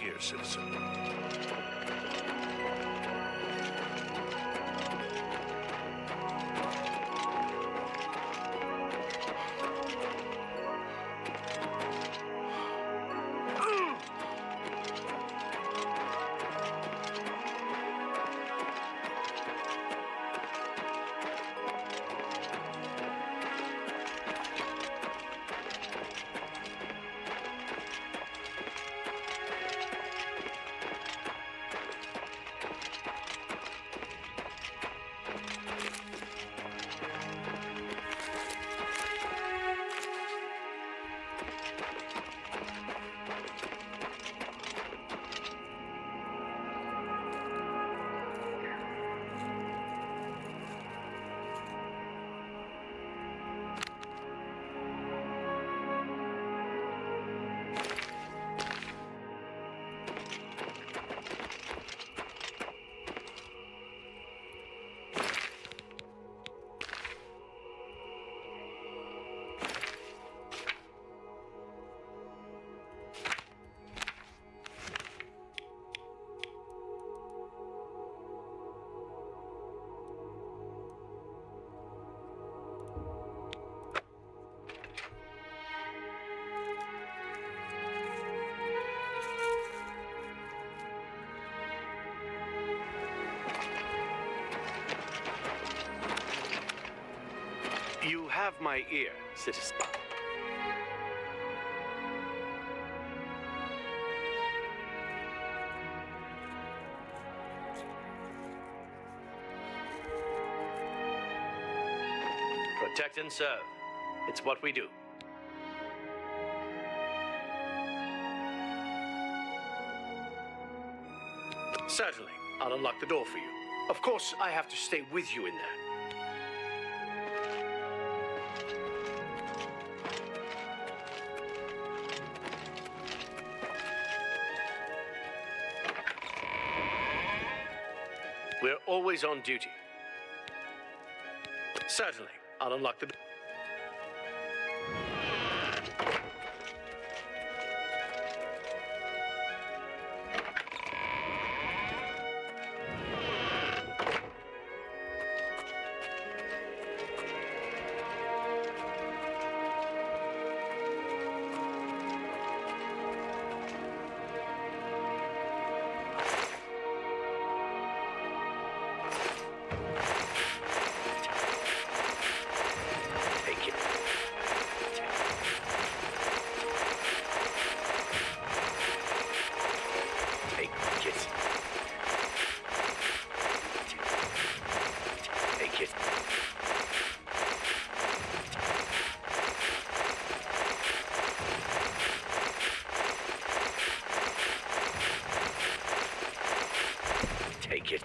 ear, citizen. You have my ear, citizen. Protect and serve. It's what we do. Certainly. I'll unlock the door for you. Of course, I have to stay with you in there. We're always on duty. Certainly. I'll unlock the door. Take it. Take it.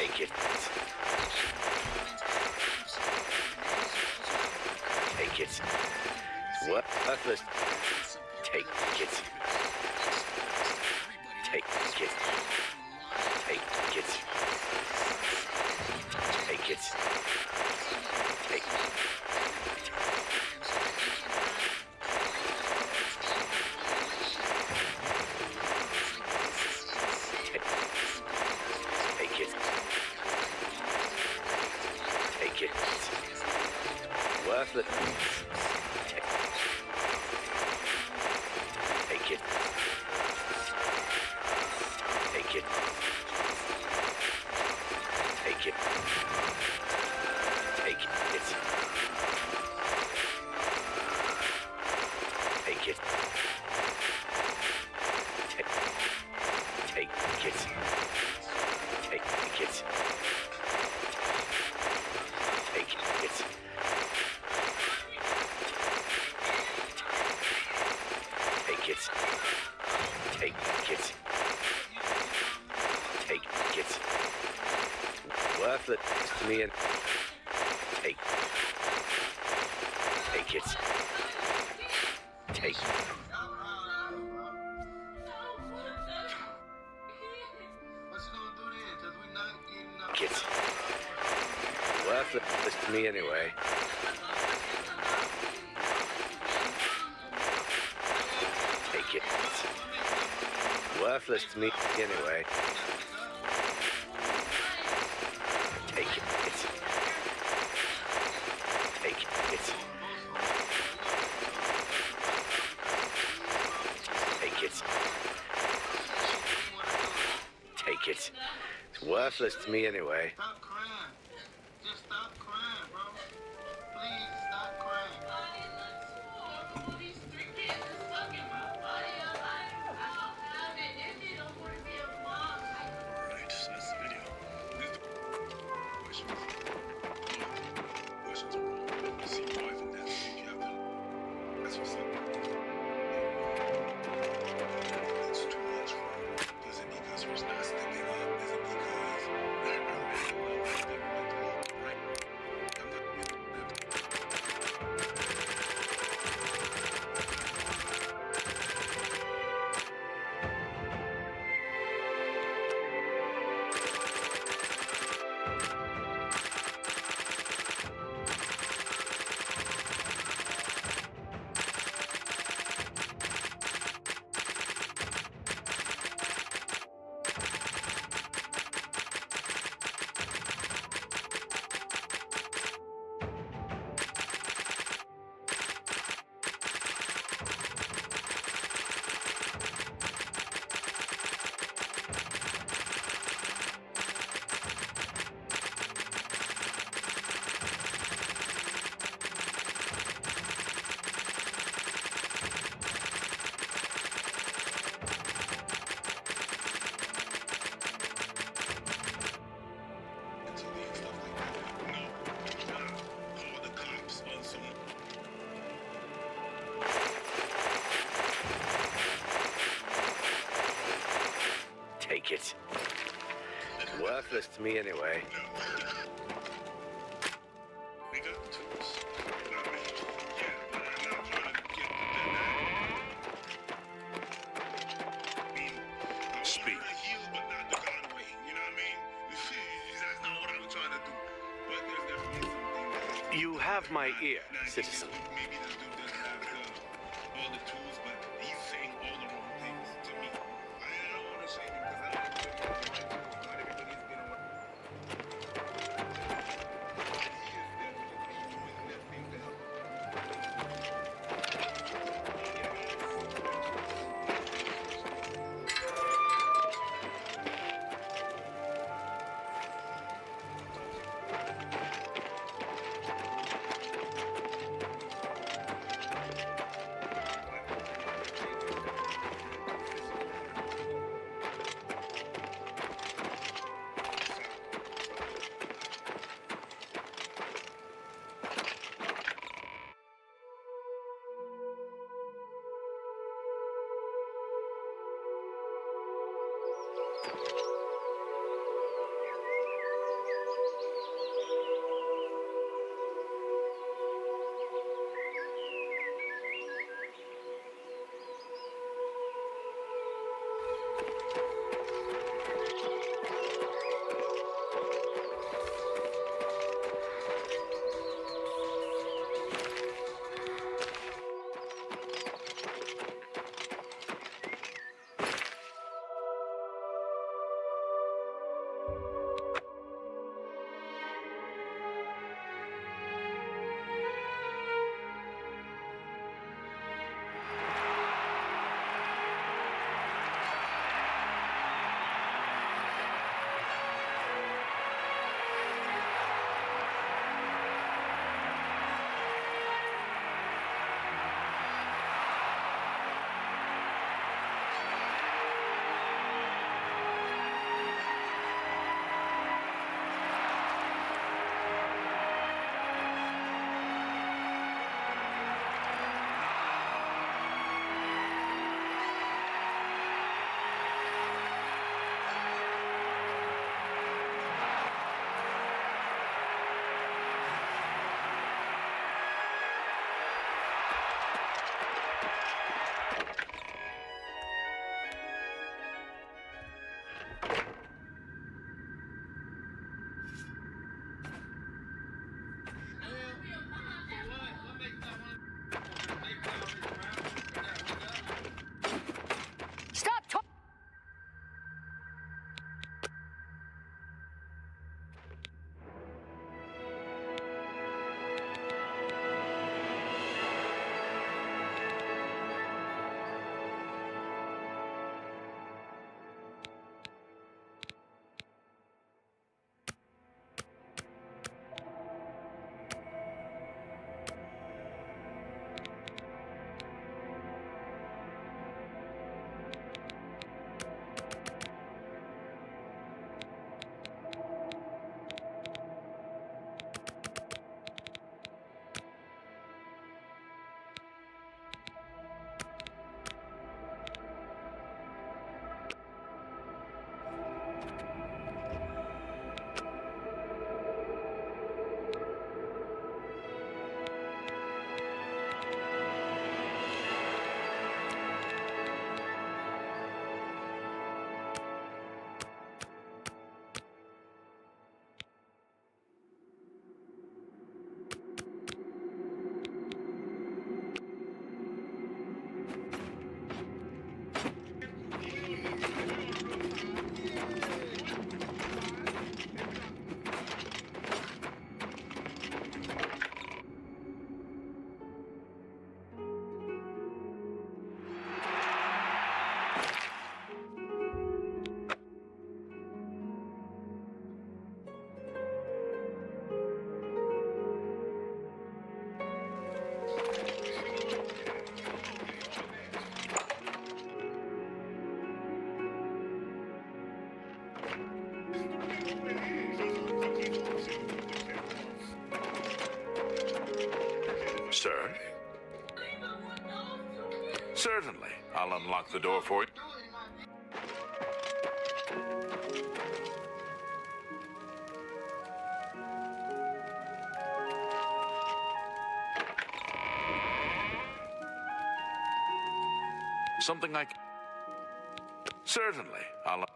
Take it. Take it. Worthless. Take it. Take it. Take it. Take it. Take it. Take it. Take it. Worthless. Take it. Take it. Take it. Take it. worthless to me and take it. Take it. It's worthless to me anyway. Take it. Worthless to me anyway. Take it. Take it. Take it. Take it. It's worthless to me anyway. Stop crying. Just stop crying, bro. Please stop crying. These 3 kids is sucking my body up. I don't have it. And they don't want to be a mom. Alright, so that's the video. Questions? Questions are wrong. See your wife and that. You have to. That's what's up. It's too much for her. Is it because her not stepping up? Is it because they're not ready to love? They're ready to love, right? I'm not with them. Take it. It's worthless to me anyway. We got the tools. You know what I mean? Yeah, but I'm not trying to get that. I mean, speak. Heal, but not the gun way. You know what I mean? That's not what I'm trying to do. But there's definitely something. You have my ear, citizen. Maybe this dude doesn't have all the tools, but he's saying all the wrong things to me. I don't want to say him because I don't know if he's right. Not everybody's been around. He is definitely doing that thing to help. Sir? Certainly. I'll unlock the door for you. Something like... Certainly. I'll...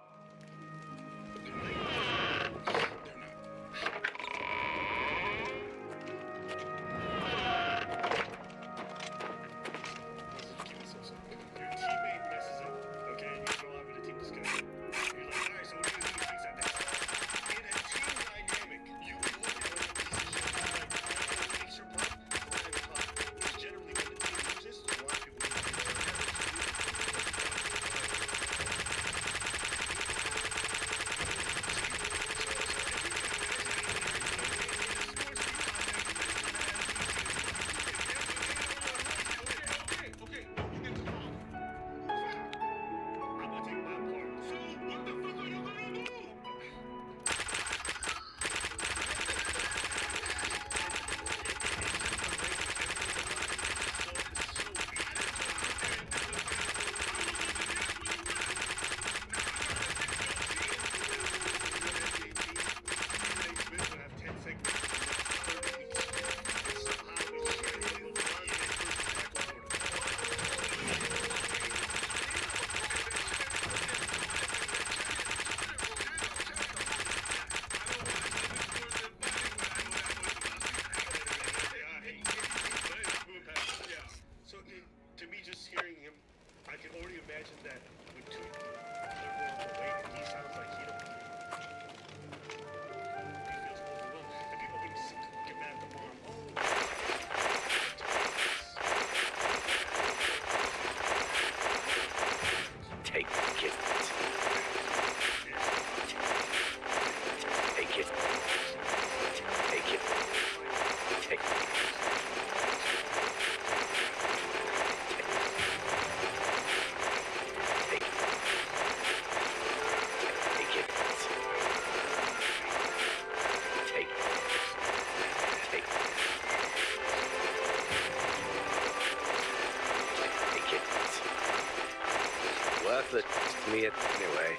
Worthless to me anyway.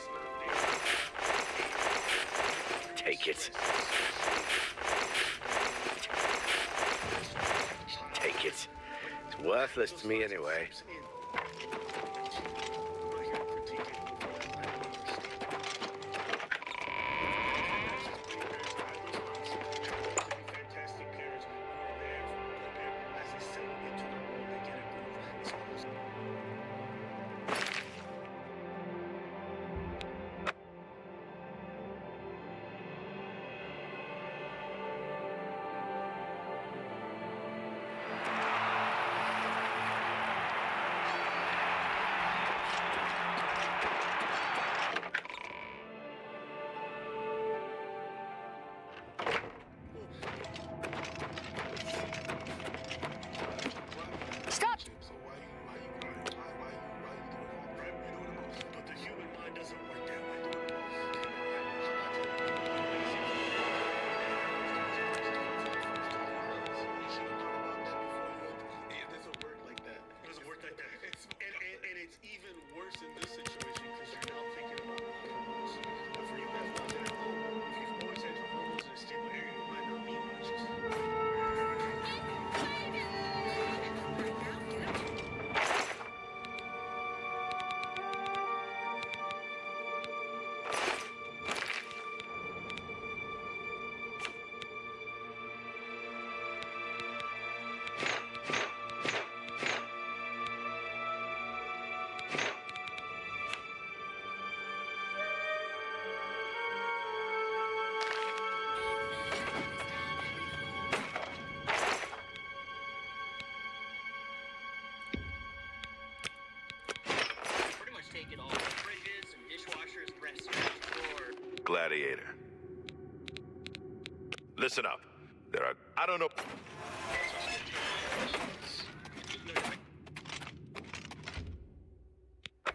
Take it. Take it. It's worthless to me anyway. gladiator. Listen up. There are... I don't know...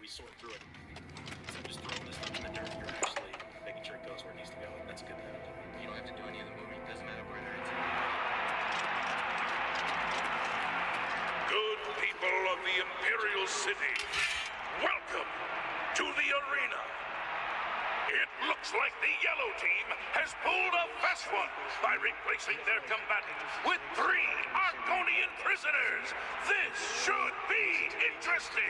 We sort through it. So just throwing this stuff in the dirt, you're actually making sure it goes where it needs to go. That's a good thing. You don't have to do any of the moving. Doesn't matter where they're at. Good people of the Imperial City, welcome to the arena. It looks like the yellow team has pulled a fast one by replacing their combatants with 3 Arconian prisoners. This should be interesting.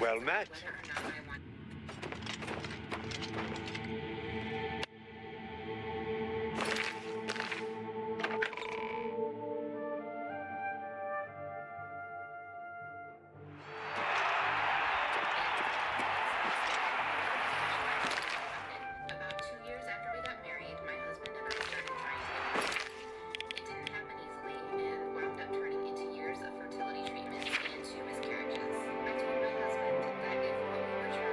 Well met. About 2 years after we got married, my husband and I started trying to get pregnant. It didn't happen easily and wound up turning into years of fertility treatments and 2 miscarriages. I told my husband that if what we were trying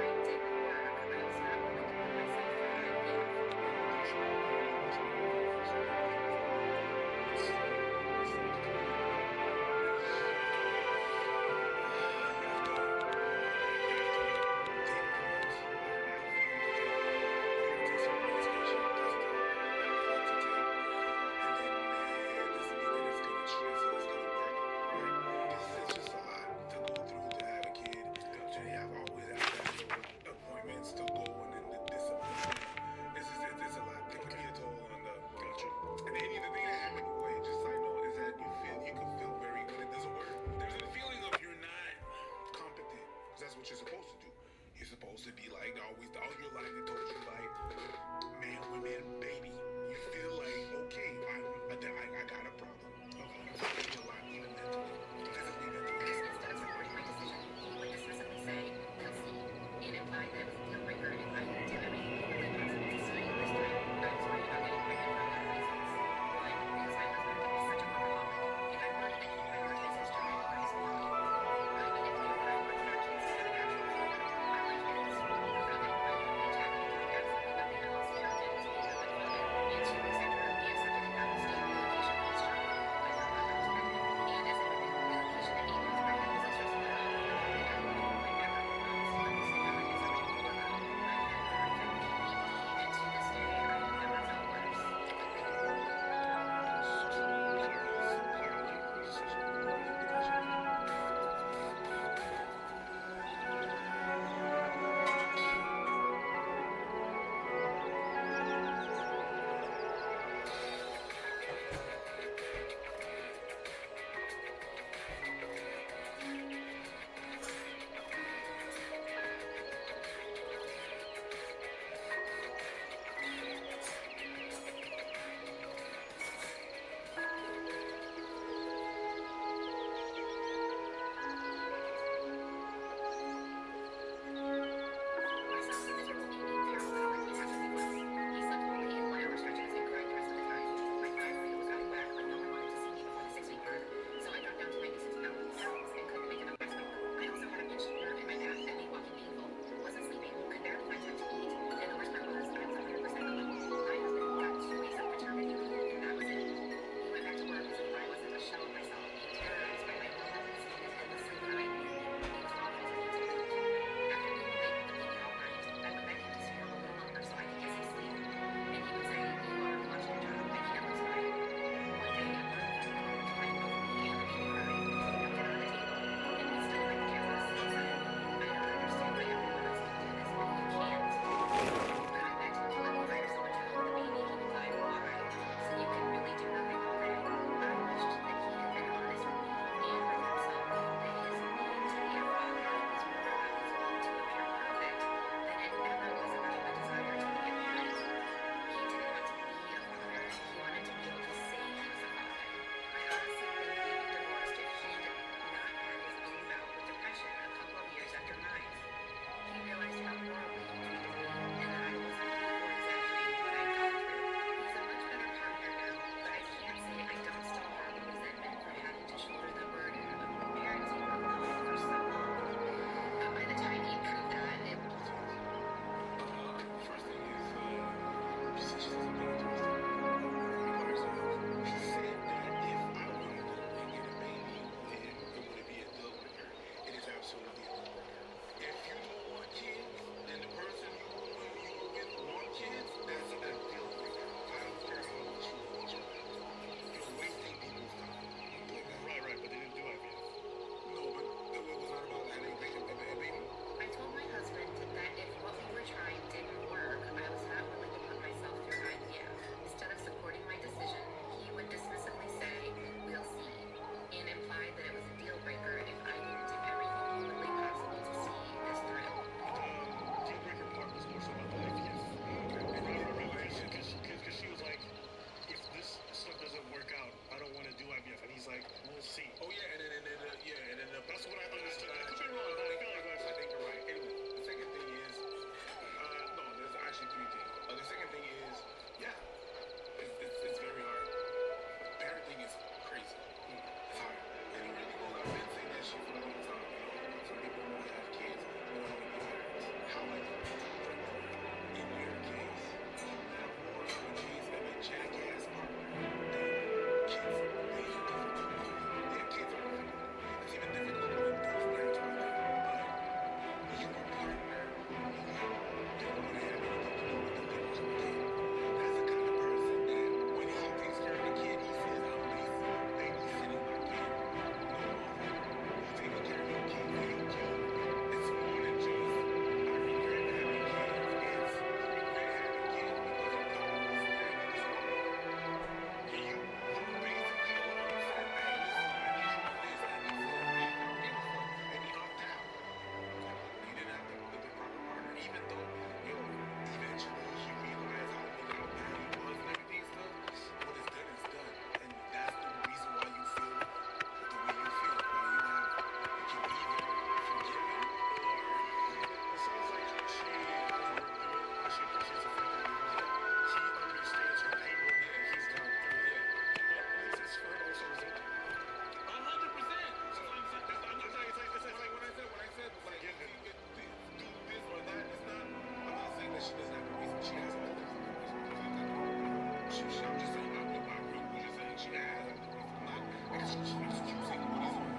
excusing what he's on.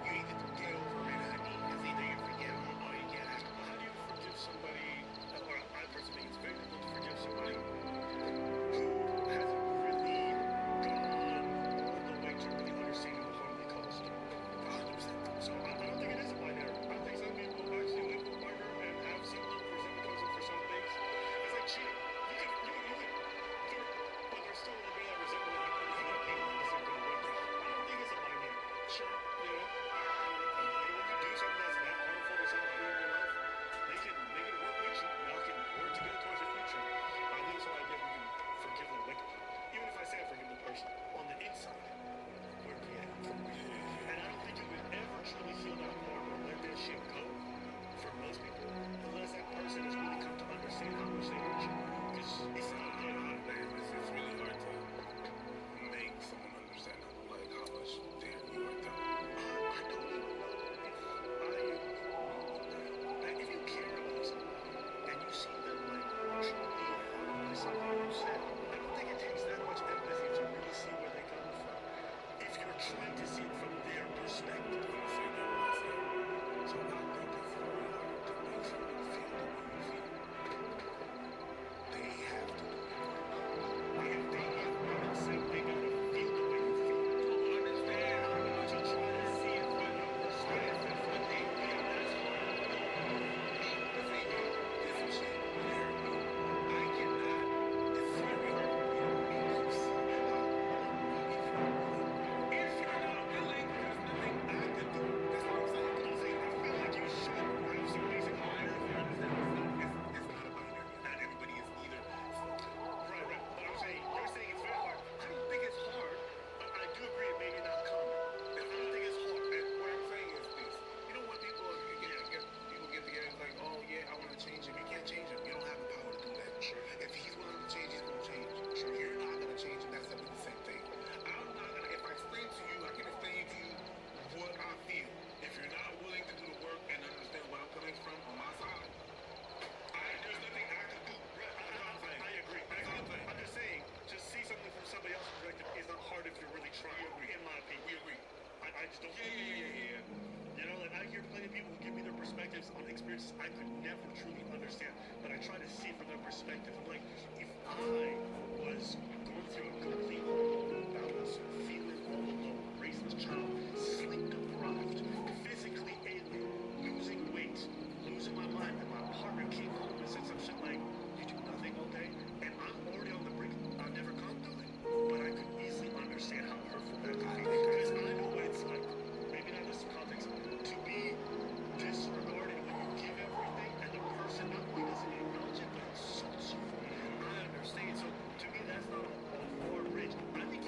You either get over it, honey. It's either you forget him or you get out. How do you forgive somebody, or I personally think it's very difficult to forgive somebody who hasn't really gone all the way to really understanding the harm they caused? 100%. So I don't think it is a binary. I think some people actually live with a partner and have some resentment comes up for some things. It's like cheating. You can do it, but there's still a little bit of that resentment that happens in that pain that doesn't go away. I don't think it's a binary. Sure, you know, when you do something that's that harmful to somebody in your life, they can work with you. Y'all can work together towards the future. But I think it's all idea we can forgive them. Like, even if I say I forgive the person, on the inside, where we at? And I don't think you would ever truly feel that harm or let that shit go for most people, unless that person has really come to understand how much they hurt you. Because it's not that hard. It's really hard to make someone understand like how much damn you are done. I don't even know if you care about someone and you see them like truly hurt by something you said, I don't think it takes that much empathy to really see where they're coming from. If you're trying to see it from their perspective. So I think it's very hard to make someone feel the way you feel. They have to do it. If they have mindset, they gotta feel the way you feel. To understand, to try to see it from your perspective. I think that's hard. The thing is, this is shit really hurt me. I cannot. It's very hard for me to really see how if you're not willing, there's nothing I can do. That's what I'm saying. I feel like you should have some basic I higher. understand. It's not a binary. Not everybody is either. Right. But I'm saying, you're saying it's very hard. I don't think it's hard, but I do agree it may be not common. I don't think it's hard. And what I'm saying is this. You know what people people get together it's like, oh yeah, I want to change him. You can't change him. You don't have the power to do that. Sure. If he's willing to change, he's going to change. Sure. You're not going to change him. That's the same thing. I'm not going to, if I explain to you, I can explain to you what I feel. If you're not willing to do the work and understand where I'm coming from on my side, there's nothing I can do. I agree. I'm just saying, just see something from somebody else's perspective is not hard if you're really trying, in my opinion. We agree. I just don't. Yeah. You know, like I hear plenty of people who give me their perspectives on experiences I could never truly understand, but I try to see from their perspective. I'm like, if I was going through a complete balance, feeling all alone, raising this child, sleep deprived, physically alien, losing weight, losing my mind, and my partner came home and said some shit like, you do nothing all day, and I'm already on the brink, I've never gone through it, but I could easily understand how hurtful that could be, because I know what it's like, maybe not in this context, to be disregarded when you give everything, and the person not only doesn't acknowledge it, but insults you for it. I understand. So to me, that's not a far bridge. I think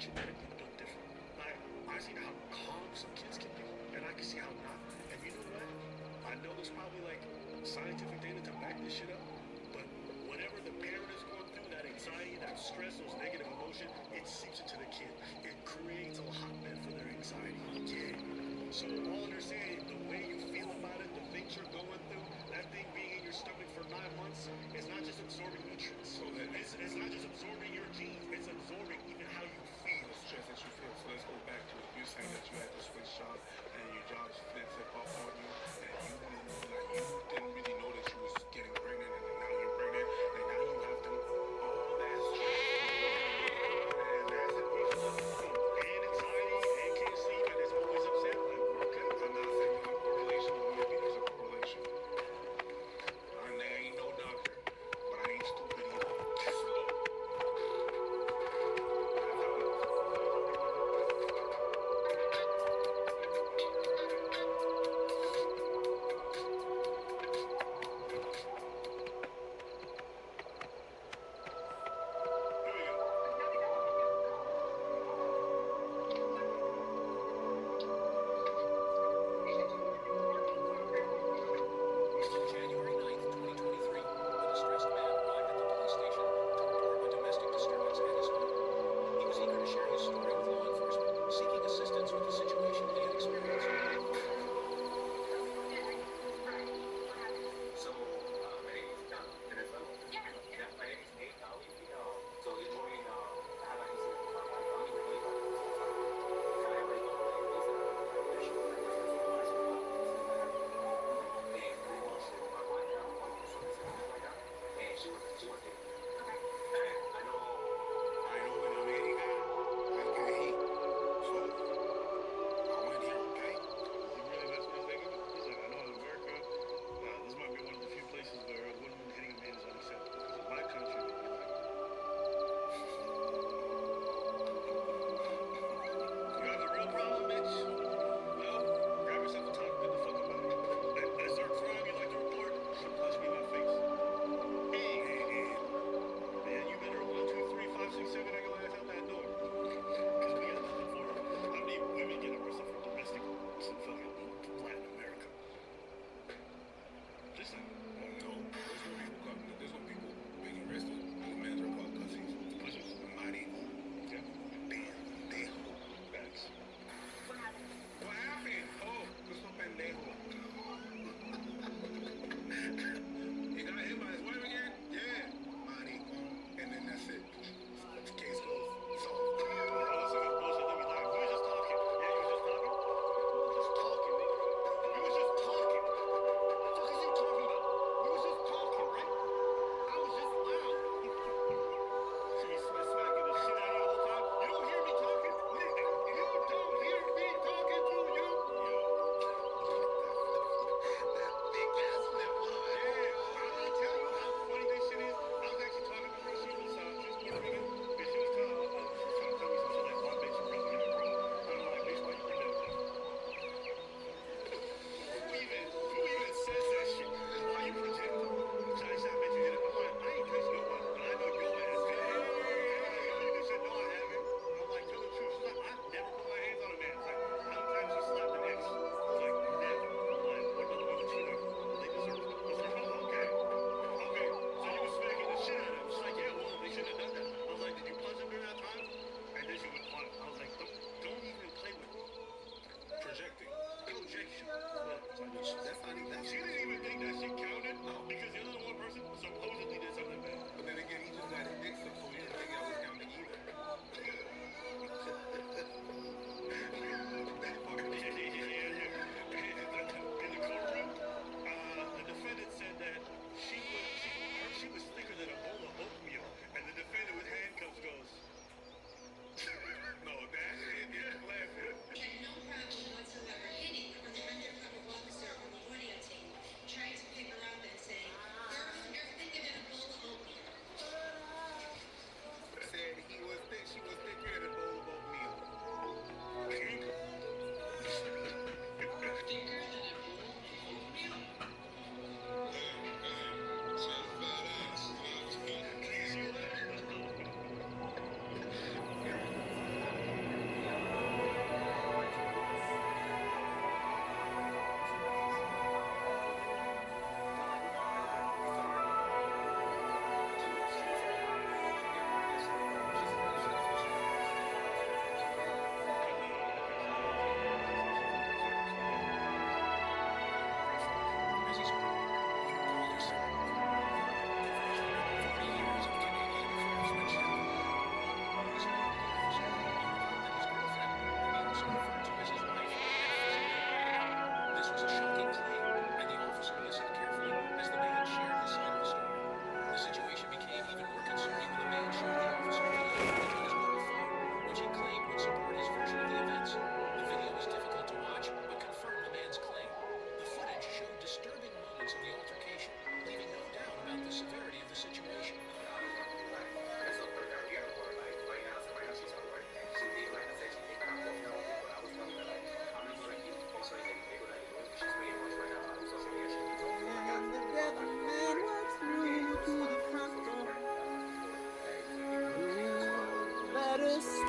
genetically built different. I see how calm some kids can be, and I can see how not. And you know what? I know there's probably like scientific data to back this shit up, but whatever the parent is going through, that anxiety, that stress, those negative emotions, it seeps into the kid. It creates a hotbed for their anxiety. Yeah. So all they're saying, the way you feel about it, the things you're going through, that thing being in your stomach for 9 months, is not just absorbing nutrients. So it's not just absorbing your genes, it's absorbing even how you feel. The stress that you feel. So let's go back to it. You're saying that you had to switch jobs and your job flipped up on you, and you didn't really know that you was getting pregnant, and then now you're pregnant, and now you have to all that stress. And that's it.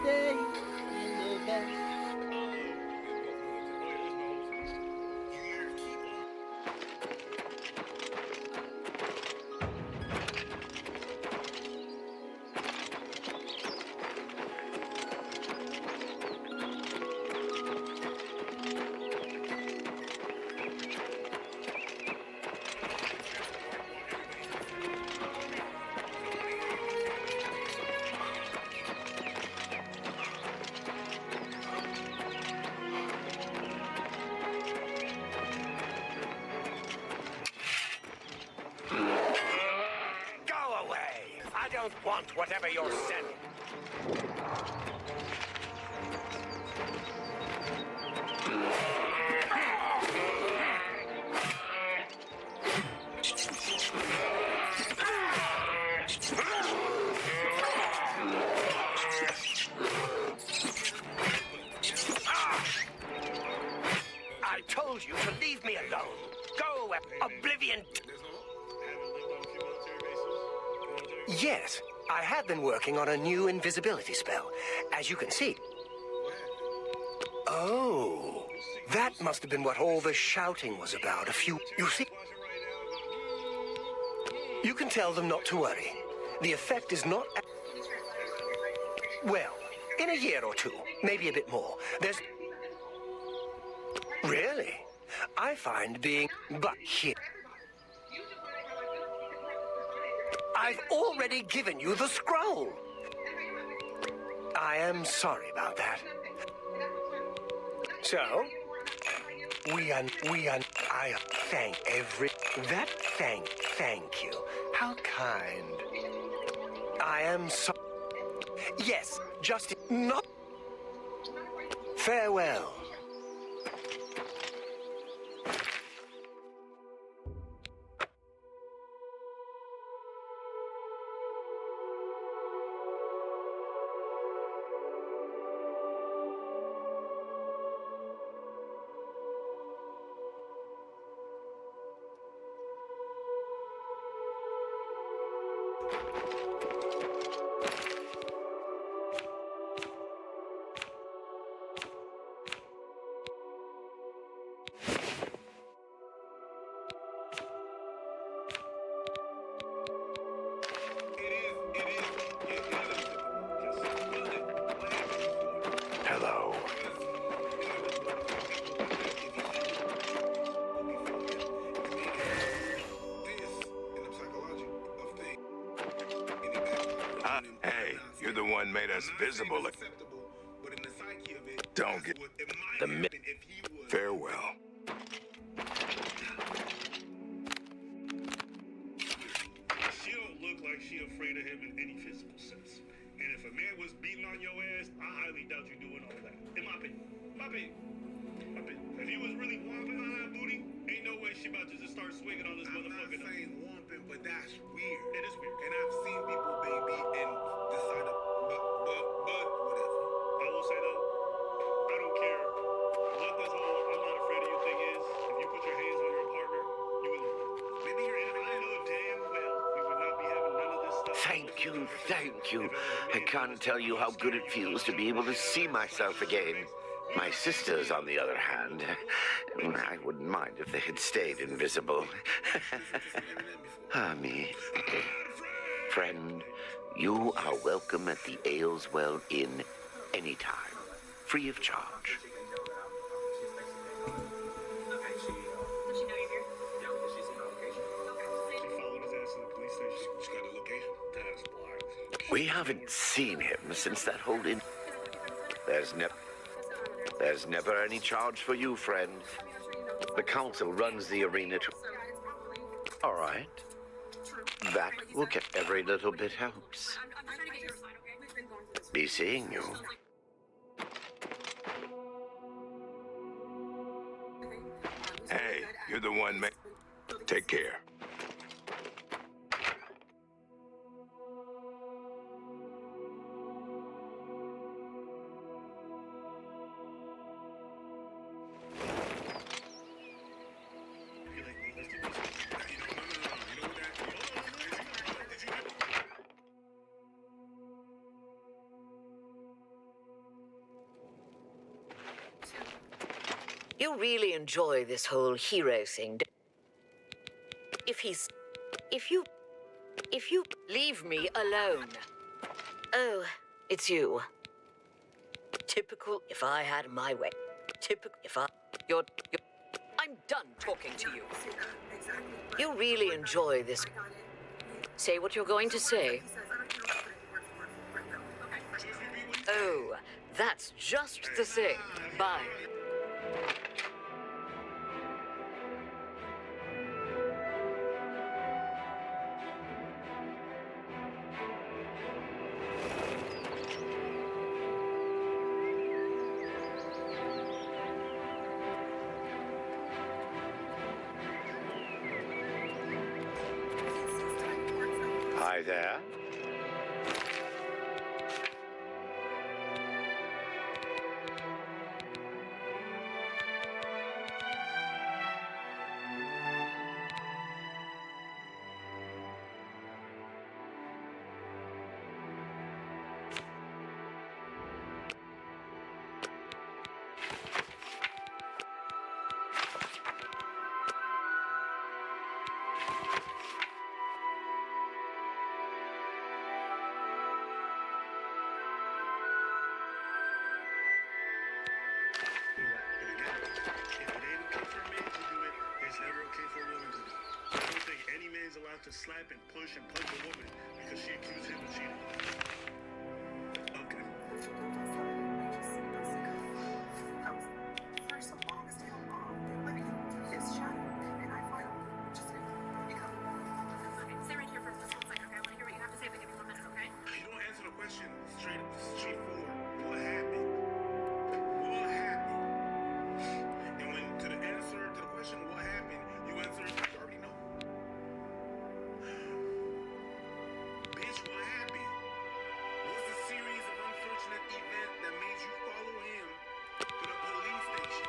stay in the back. Go away! I don't want whatever you're selling. I told you to leave me alone. Go away, Oblivion. Yes, I have been working on a new invisibility spell. As you can see. Oh, that must have been what all the shouting was about. You see? You can tell them not to worry. The effect is not... Well, in a year or two, maybe a bit more, there's... Really? I find being... But here... I've already given you the scroll. I am sorry about that. So, I thank you. How kind. I am sorry. Yes, just not. Farewell. Hello. Hey, you're the one made us visible. Don't get the farewell. She don't look like she afraid of him in any physical sense. And if a man was beating on your ass, I highly doubt you doing all that. In my opinion. If he was really whomping on that booty, ain't no way she about to just start swinging on this motherfucker. I'm not saying whomping, but that's weird. It is weird. And I've seen people being beat and decide to, but whatever. I will say though, I don't care what this whole I'm not afraid of you thing is. If you put your hands on your partner, you would lose. Maybe you're in it. I know damn well we would not be having none of this stuff. Thank you. I can't tell you how good it feels to be able to see myself again. My sisters, on the other hand, I wouldn't mind if they had stayed invisible. Me. Friend, you are welcome at the Ayleswell Inn anytime, free of charge. We haven't seen him since that whole in. There's never any charge for you, friend. The council runs the arena to... All right. That will get every little bit helps. Be seeing you. Hey, you're the one take care. You really enjoy this whole hero thing. If you leave me alone. Oh, it's you. Typical if I had my way. Typical if you're I'm done talking to you. You really enjoy this. Say what you're going to say. Oh, that's just the thing. Bye. Hi there. To slap and push and punch a woman because she accused him of cheating. Okay. For so long as they're long, they're living in his shadow, and I find just become. Okay, stay right here for just 1 second, okay? I want to hear what you have to say, but give me 1 minute, okay? You don't answer the question straightforward. What happened? What happened? And when to the answer to the question, what happened, you answer, you already know. Bitch, what happened? What's the series of unfortunate events that made you follow him to the police station?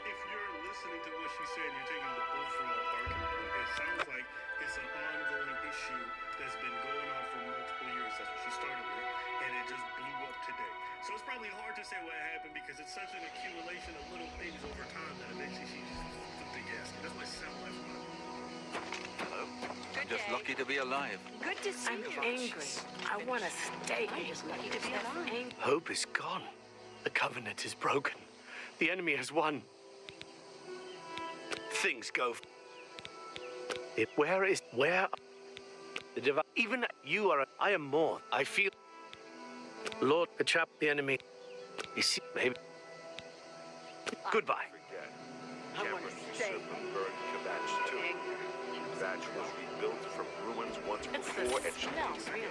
If you're listening to what she said, you're taking the overall argument. It sounds like it's an ongoing issue that's been going on for multiple years. That's what she started with, and it just blew up today. So it's probably hard to say what happened because it's such an accumulation of little things over time that eventually she just took the gasket. That's what it sounds like. Hello. I'm just lucky to be alive. Good to see you. I'm angry. I want to stay. I'm just lucky to be alive. Hope is gone. The Covenant is broken. The enemy has won. Things go. Where? The divine. Even you are. I am more. I feel. Lord, the enemy. You see, maybe. Goodbye. I want to stay. That was rebuilt from ruins once It's before the and should smell, be really.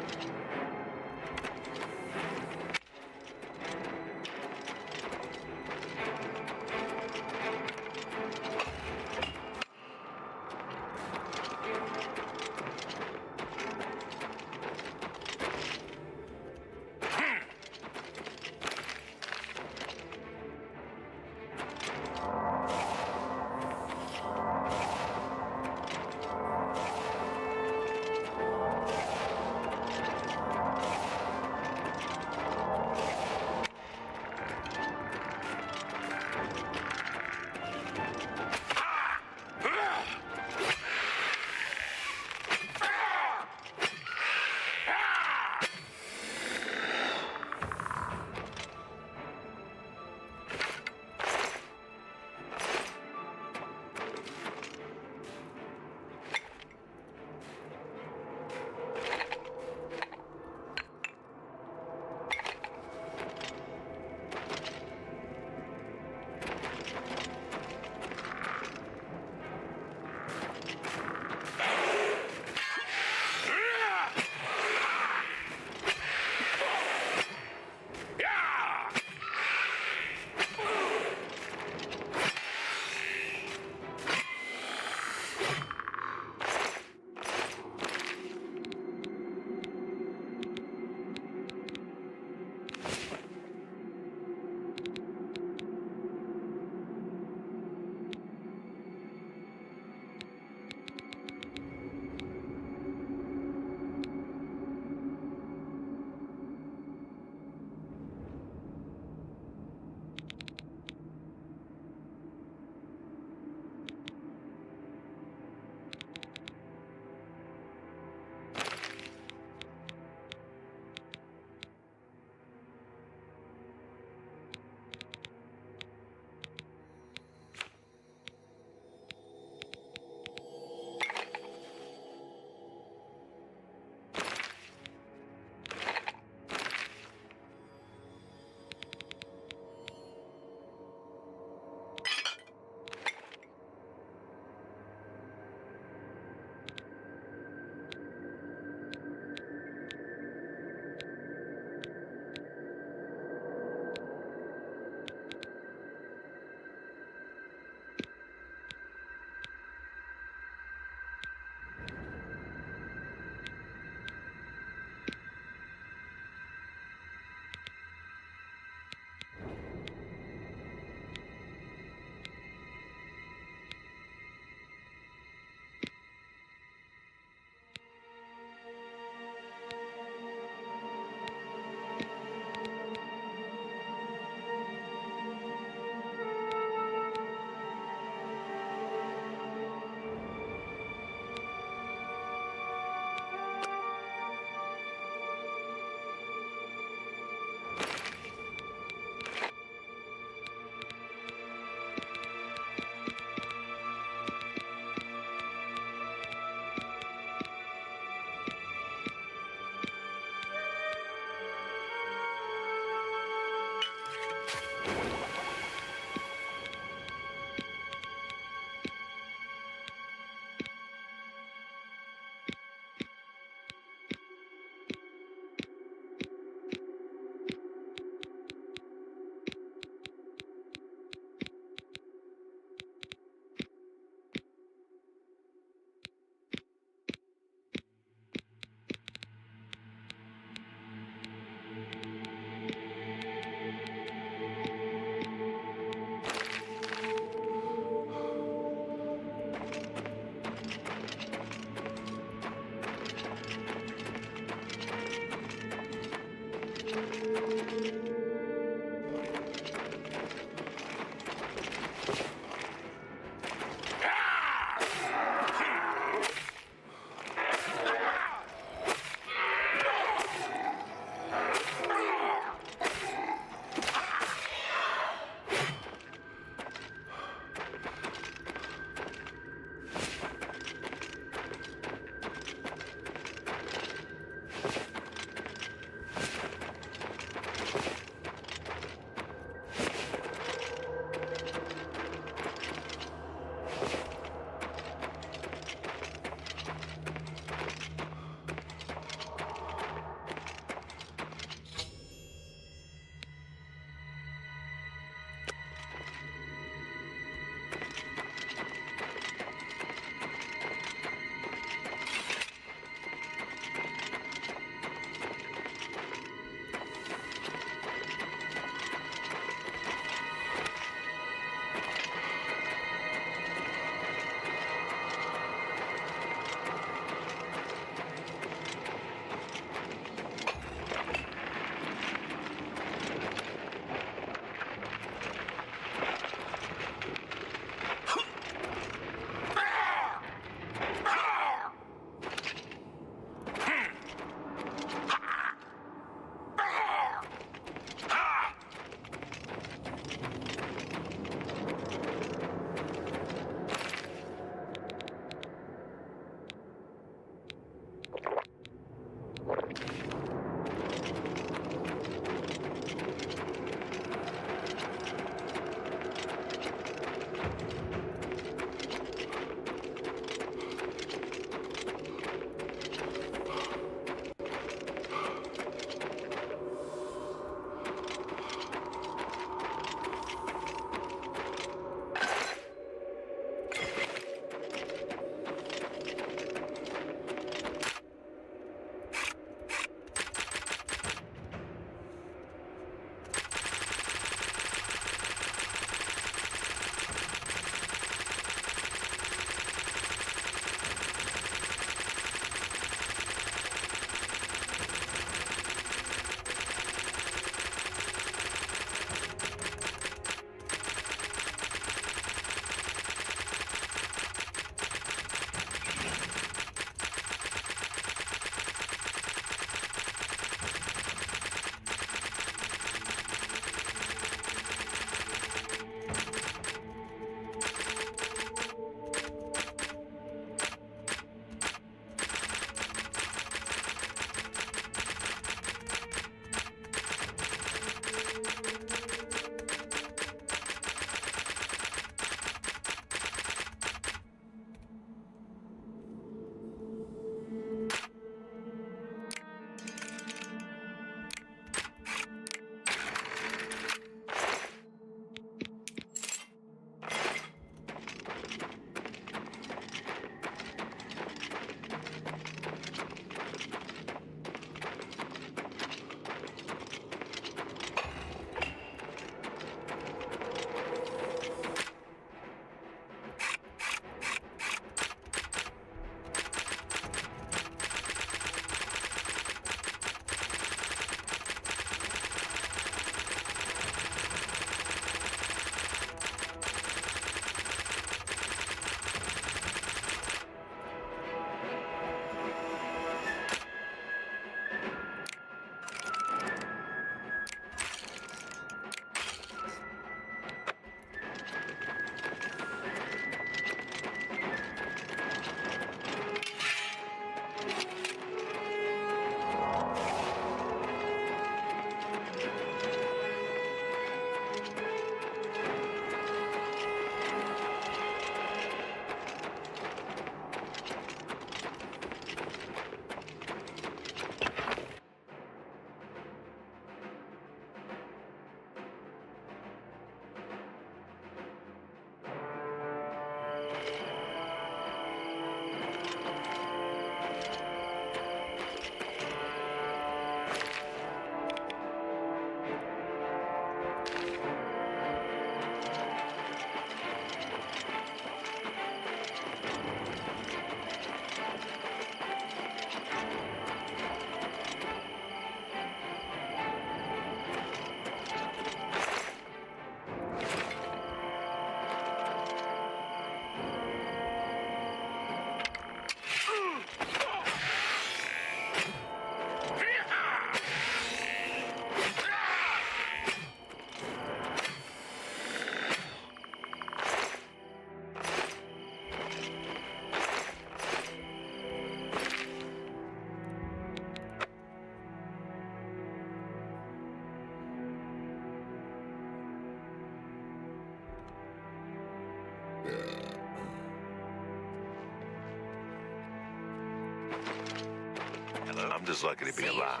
Hello? I'm just lucky to be alive.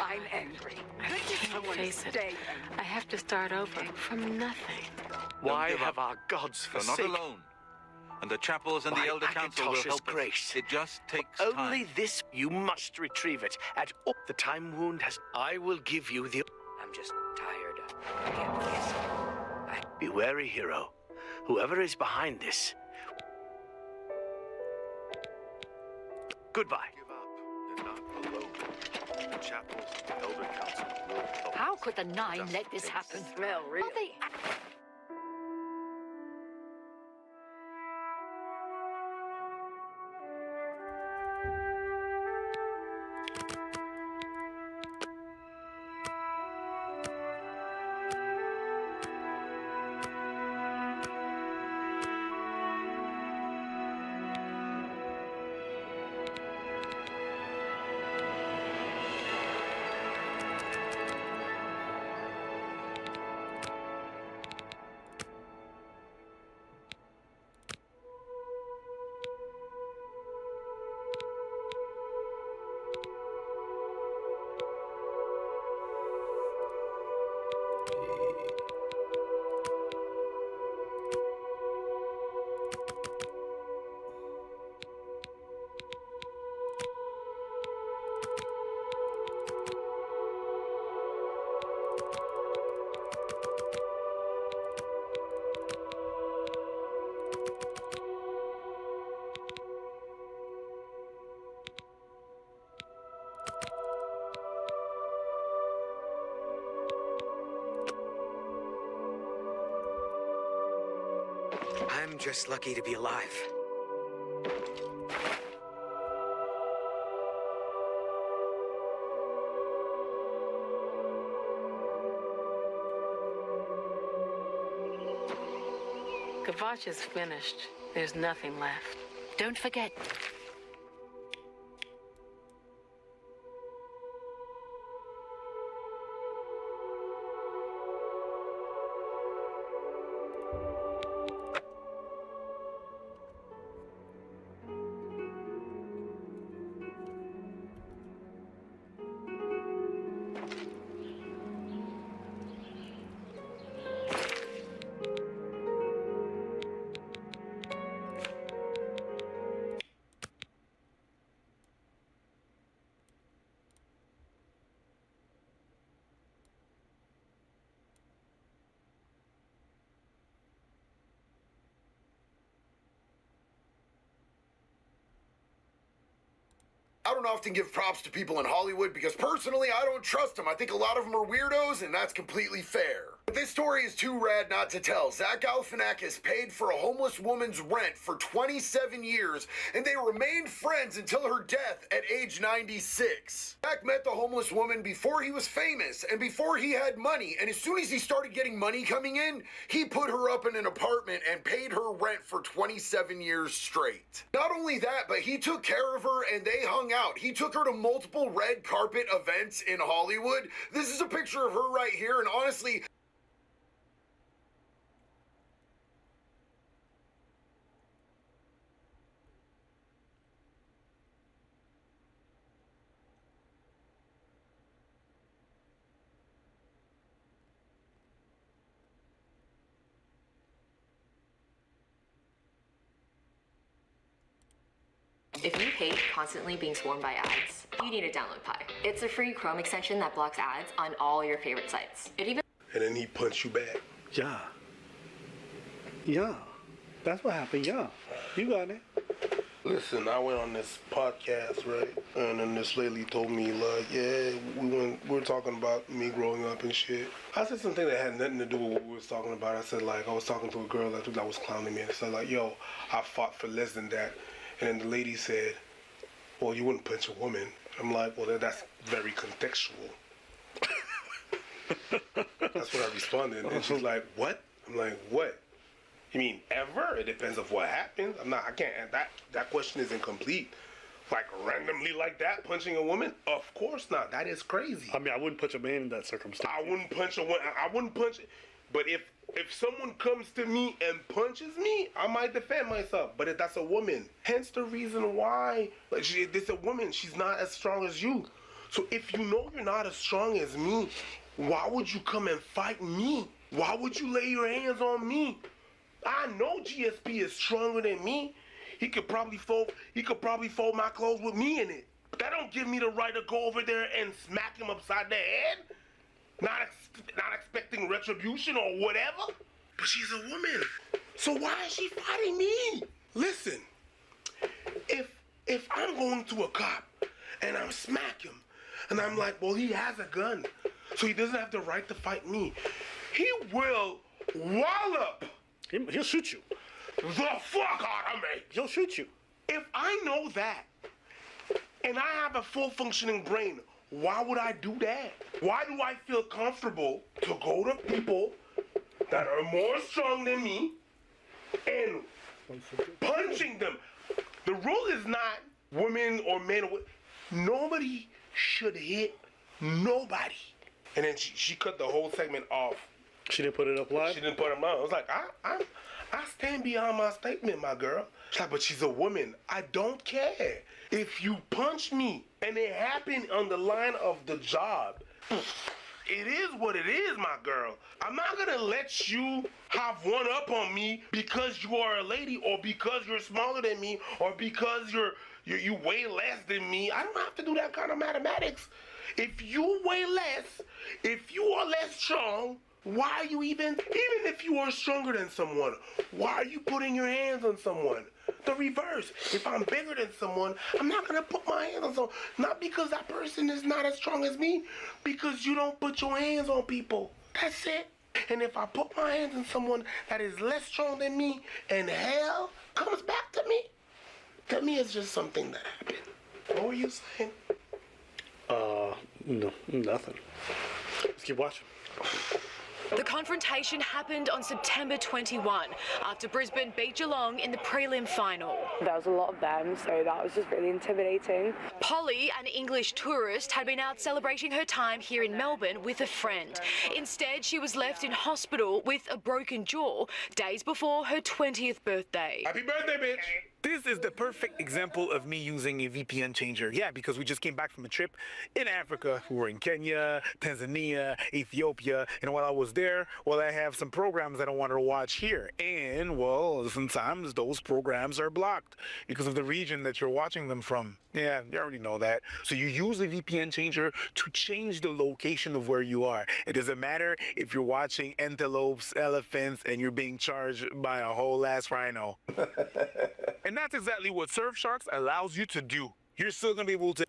I'm angry. I want to Face it. stay. I have to start over from nothing. Why give have up. our gods You're not forsaken? alone. And the chapels and By the Elder Council will Akatos's help us. grace. It just takes Only time. this, you must retrieve it. At all. The time wound has. I will give you the. I'm just tired. I can't face it. Be wary, hero. Whoever is behind this. Goodbye. Give up. You're not alone. The chapels and the Elder Council will help How us. could the Nine Just let this takes happen? Smell real. Are they I'm just lucky to be alive. Gavach is finished. There's nothing left. Don't forget. I don't often give props to people in Hollywood because personally I don't trust them. I think a lot of them are weirdos and that's completely fair. But this story is too rad not to tell. Zach Galifianakis paid for a homeless woman's rent for 27 years and they remained friends until her death at age 96. Zach met the homeless woman before he was famous and before he had money, and as soon as he started getting money coming in, he put her up in an apartment and paid her rent for 27 years straight. Not only that, but he took care of her and they hung out. He took her to multiple red carpet events in Hollywood. This is a picture of her right here, and honestly, If you hate constantly being swarmed by ads, you need to download Pi. It's a free Chrome extension that blocks ads on all your favorite sites. It even And then he punched you back. Yeah. Yeah. That's what happened, yeah. You got it. Listen, I went on this podcast, right? And then this lady told me, like, yeah, we were talking about me growing up and shit. I said something that had nothing to do with what we was talking about. I said, like, I was talking to a girl that was clowning me. And I said, like, yo, I fought for less than that. And then the lady said, well, you wouldn't punch a woman. I'm like, well, that's very contextual. That's what I responded. And she's like, what? I'm like, what? You mean ever? It depends of what happens. I can't, that question isn't complete. Like randomly like that, punching a woman? Of course not. That is crazy. I mean, I wouldn't punch a man in that circumstance. I wouldn't punch a woman. I wouldn't punch, but if If someone comes to me and punches me, I might defend myself. But if that's a woman, hence the reason why. Like, this a woman. She's not as strong as you. So if you know you're not as strong as me, why would you come and fight me? Why would you lay your hands on me? I know GSP is stronger than me. He could probably fold my clothes with me in it. But that don't give me the right to go over there and smack him upside the head. Not expecting retribution or whatever. But she's a woman. So why is she fighting me? Listen, if I'm going to a cop and I smack him and I'm like, well, he has a gun, so he doesn't have the right to fight me. He will wallop. He'll shoot you. The fuck out of me. He'll shoot you. If I know that and I have a full functioning brain, why would I do that? Why do I feel comfortable to go to people that are more strong than me and punching them? The rule is not women or men. Nobody should hit nobody. And then she cut the whole segment off. She didn't put it up live? She didn't put it up live. I was like, I stand behind my statement, my girl. She's like, but she's a woman. I don't care. If you punch me and it happened on the line of the job, it is what it is, my girl. I'm not gonna let you have one up on me because you are a lady or because you're smaller than me or because you weigh less than me. I don't have to do that kind of mathematics. If you weigh less, if you are less strong, why are you even if you are stronger than someone, why are you putting your hands on someone? The reverse. If I'm bigger than someone, I'm not gonna put my hands on someone. Not because that person is not as strong as me, because you don't put your hands on people. That's it. And if I put my hands on someone that is less strong than me and hell comes back to me it's just something that happened. What were you saying? No, nothing. Let's keep watching. The confrontation happened on September 21 after Brisbane beat Geelong in the prelim final. There was a lot of them, so that was just really intimidating. Polly, an English tourist, had been out celebrating her time here in Melbourne with a friend. Instead, she was left in hospital with a broken jaw days before her 20th birthday. Happy birthday, bitch! This is the perfect example of me using a VPN changer. Yeah, because we just came back from a trip in Africa. We were in Kenya, Tanzania, Ethiopia, and while I was there, well, I have some programs that I wanted to watch here. And, well, sometimes those programs are blocked because of the region that you're watching them from. Yeah, you already know that. So you use a VPN changer to change the location of where you are. It doesn't matter if you're watching antelopes, elephants, and you're being charged by a whole ass rhino. And that's exactly what Surfshark allows you to do. You're still going to be able to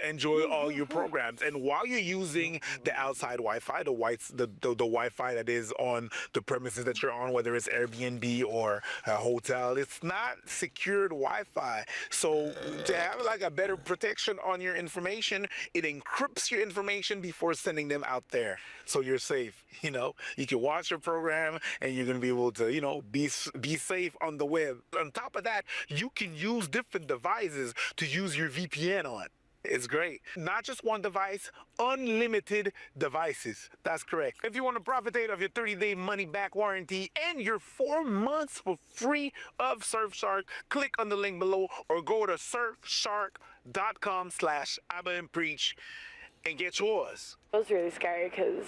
enjoy all your programs, and while you're using the outside Wi-Fi, the Wi-Fi that is on the premises that you're on, whether it's Airbnb or a hotel, it's not secured Wi-Fi. So to have like a better protection on your information, it encrypts your information before sending them out there, so you're safe. You know, you can watch your program and you're gonna be able to, you know, be safe on the web. On top of that, you can use different devices to use your VPN on. It's great. Not just one device, unlimited devices. That's correct. If you want to profit of your 30-day money-back warranty and your 4 months for free of Surfshark, click on the link below or go to surfshark.com/AbbaandPreach and get yours. It was really scary because,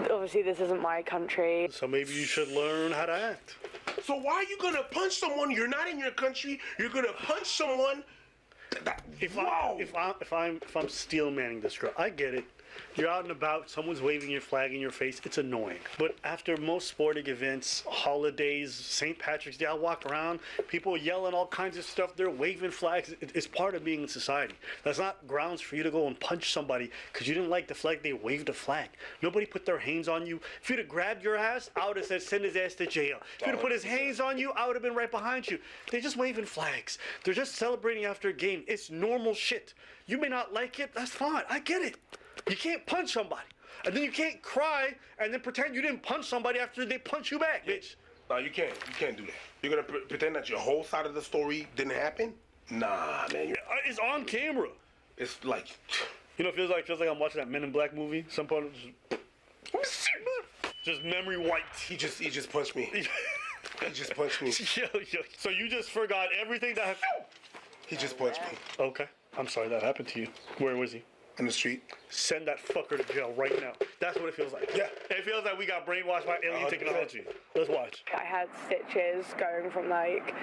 obviously this isn't my country. So maybe you should learn how to act. So why are you gonna punch someone? You're not in your country. You're gonna punch someone. If I'm steel manning this girl, I get it. You're out and about, someone's waving your flag in your face, it's annoying. But after most sporting events, holidays, St. Patrick's Day, I walk around, people yelling all kinds of stuff, they're waving flags. It's part of being in society. That's not grounds for you to go and punch somebody because you didn't like the flag, they waved a flag. Nobody put their hands on you. If you'd have grabbed your ass, I would have said send his ass to jail. If you'd have put his hands on you, I would have been right behind you. They're just waving flags. They're just celebrating after a game. It's normal shit. You may not like it, that's fine, I get it. You can't punch somebody. And then you can't cry and then pretend you didn't punch somebody after they punch you back, bitch. No, you can't. You can't do that. You're gonna pretend that your whole side of the story didn't happen? Nah, man. It's on camera. It's like, you know, it feels like I'm watching that Men in Black movie. Some part of Just memory wiped. He just punched me. He just punched me. Yo. So you just forgot everything that happened? He just punched me. Okay. I'm sorry that happened to you. Where was he? On the street. Send that fucker to jail right now. That's what it feels like. Yeah. It feels like we got brainwashed by alien 100%. technology. Let's watch. I had stitches going from like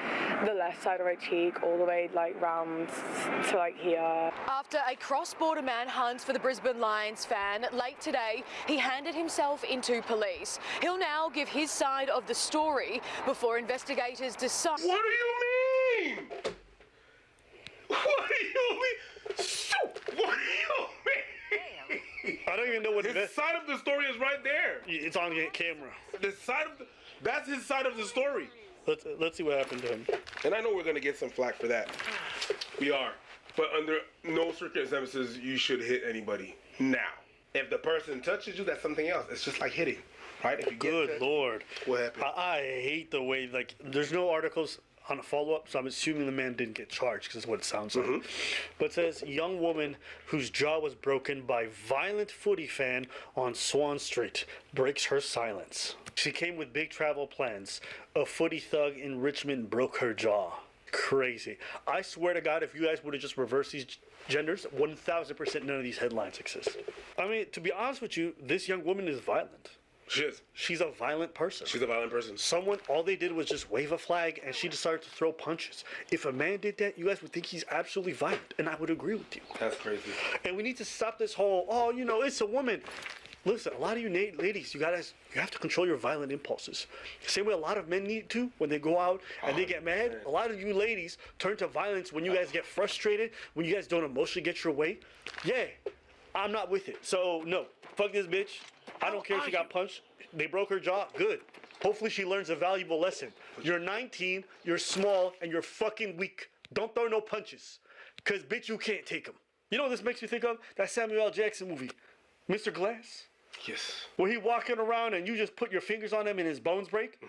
the left side of my cheek all the way like round to like here. After a cross-border manhunt for the Brisbane Lions fan, late today, he handed himself into police. He'll now give his side of the story before investigators decide. What do you mean? What do you mean? What do you mean? I don't even know what his side of the story is right there. It's on camera. That's his side of the story. Let's see what happened to him. And I know we're gonna get some flack for that. We are. But under no circumstances you should hit anybody. Now, if the person touches you, that's something else. It's just like hitting, right? If you get Good Lord. What happened? I hate the way, like, there's no articles on a follow-up, so I'm assuming the man didn't get charged, because that's what it sounds like. But it says, young woman whose jaw was broken by violent footy fan on Swan Street breaks her silence. She came with big travel plans. A footy thug in Richmond broke her jaw. Crazy. I swear to God, if you guys would have just reversed these genders, 1,000% none of these headlines exist. I mean, to be honest with you, this young woman is violent. She is. She's a violent person. She's a violent person. Someone, all they did was just wave a flag and she decided to throw punches. If a man did that, you guys would think he's absolutely violent. And I would agree with you. That's crazy. And we need to stop this whole, oh, you know, it's a woman. Listen, a lot of you ladies, you have to control your violent impulses. Same way a lot of men need to when they go out and they get mad. A lot of you ladies turn to violence when you guys get frustrated, when you guys don't emotionally get your way. Yeah, I'm not with it. So, no, fuck this bitch. I don't care if she got punched. They broke her jaw. Good. Hopefully she learns a valuable lesson. You're 19, you're small, and you're fucking weak. Don't throw no punches. Because, bitch, you can't take them. You know what this makes me think of? That Samuel L. Jackson movie, Mr. Glass. Yes. Where he walking around and you just put your fingers on him and his bones break.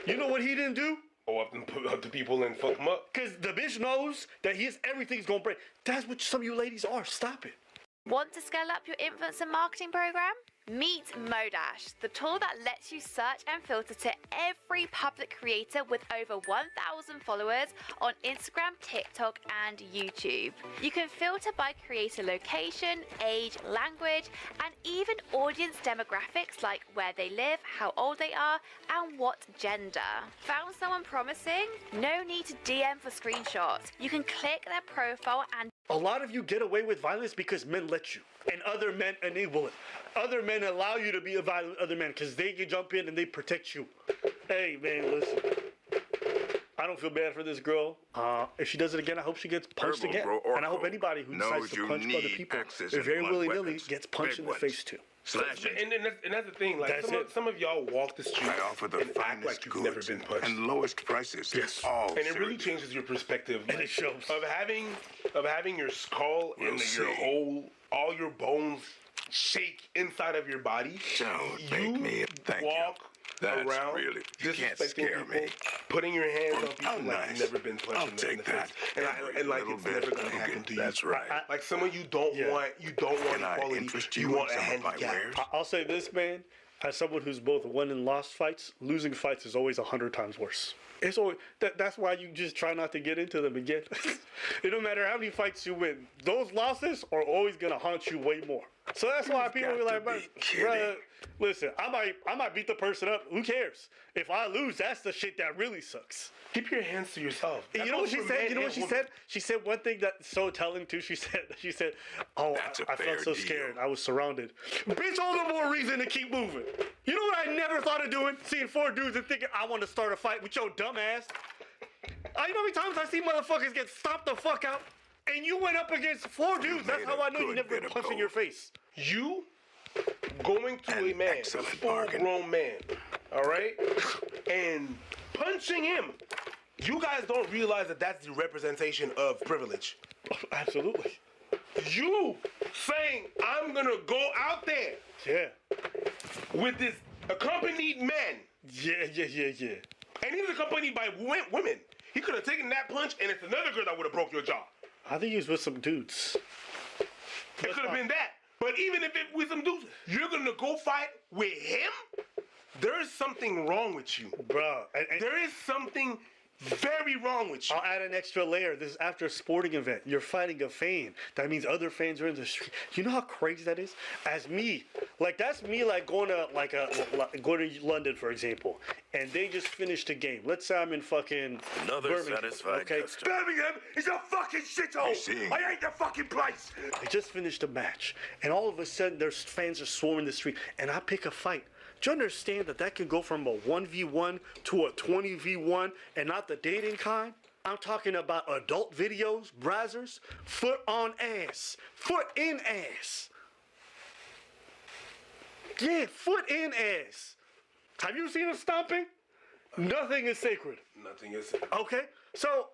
You know what he didn't do? Go up to people and fuck them up. Because the bitch knows that everything's going to break. That's what some of you ladies are. Stop it. Want to scale up your influencer marketing program? Meet Modash, the tool that lets you search and filter to every public creator with over 1,000 followers on Instagram, TikTok, and YouTube. You can filter by creator location, age, language, and even audience demographics like where they live, how old they are, and what gender. Found someone promising? No need to DM for screenshots. You can click their profile and... A lot of you get away with violence because men let you, and other men enable it. Other men allow you to be a violent other men because they can jump in and they protect you. Hey, man, listen. I don't feel bad for this girl. If she does it again, I hope she gets punched again. And I hope anybody who decides to punch other people very willy-nilly gets punched in the face too. And that's the thing. Like some of y'all walk the street and act like you've never been punched. And lowest prices. Yes. And it really changes your perspective. And it shows. Of having your skull and all your bones shake inside of your body. Don't make me thank you. That's Around, really, you can't disrespecting scare people, me. Putting your hands on people How like nice. you've never been punched I'll in take the that. face. And like it's never gonna happen to you. That's right. Like some of you don't want equality. You want a handicap. I'll say this, man. As someone who's both won and lost fights, losing fights is always 100 times worse. It's always, that's why you just try not to get into them again. It don't matter how many fights you win. Those losses are always gonna haunt you way more. So that's why people be like, brother, listen, I might beat the person up. Who cares? If I lose, that's the shit that really sucks. Keep your hands to yourself. You know what she said? You know what she said? She said one thing that's so telling too. She said, oh, I felt so scared. I was surrounded. Bitch, all the more reason to keep moving. You know what I never thought of doing? Seeing 4 dudes and thinking I want to start a fight with your dumb ass. You know how many times I see motherfuckers get stomped the fuck out? And you went up against 4 dudes. That's how I know you never been punched in your face. You going to a man, a full-grown man, all right, and punching him. You guys don't realize that that's the representation of privilege. Absolutely. You saying I'm gonna go out there, with this accompanied man. Yeah. And he's accompanied by women. He could have taken that punch, and it's another girl that would have broke your jaw. I think he was with some dudes. It could have been that. But even if it with some dudes, you're gonna go fight with him? There is something wrong with you. Bro. There is something very wrong with you. I'll add an extra layer. This is after a sporting event. You're fighting a fan. That means other fans are in the street. You know how crazy that is? As me, like that's me like going to going to London, for example, and they just finished a game. Let's say I'm in fucking Another Birmingham, satisfied okay? customer. Birmingham is a fucking shithole. I hate the fucking place. They just finished a match, and all of a sudden there's fans are swarming the street, and I pick a fight. Do you understand that can go from a 1v1 to a 20v1 and not the dating kind? I'm talking about adult videos, browsers, foot on ass, foot in ass. Yeah, foot in ass. Have you seen a stomping? Nothing is sacred. Nothing is sacred. Okay, so,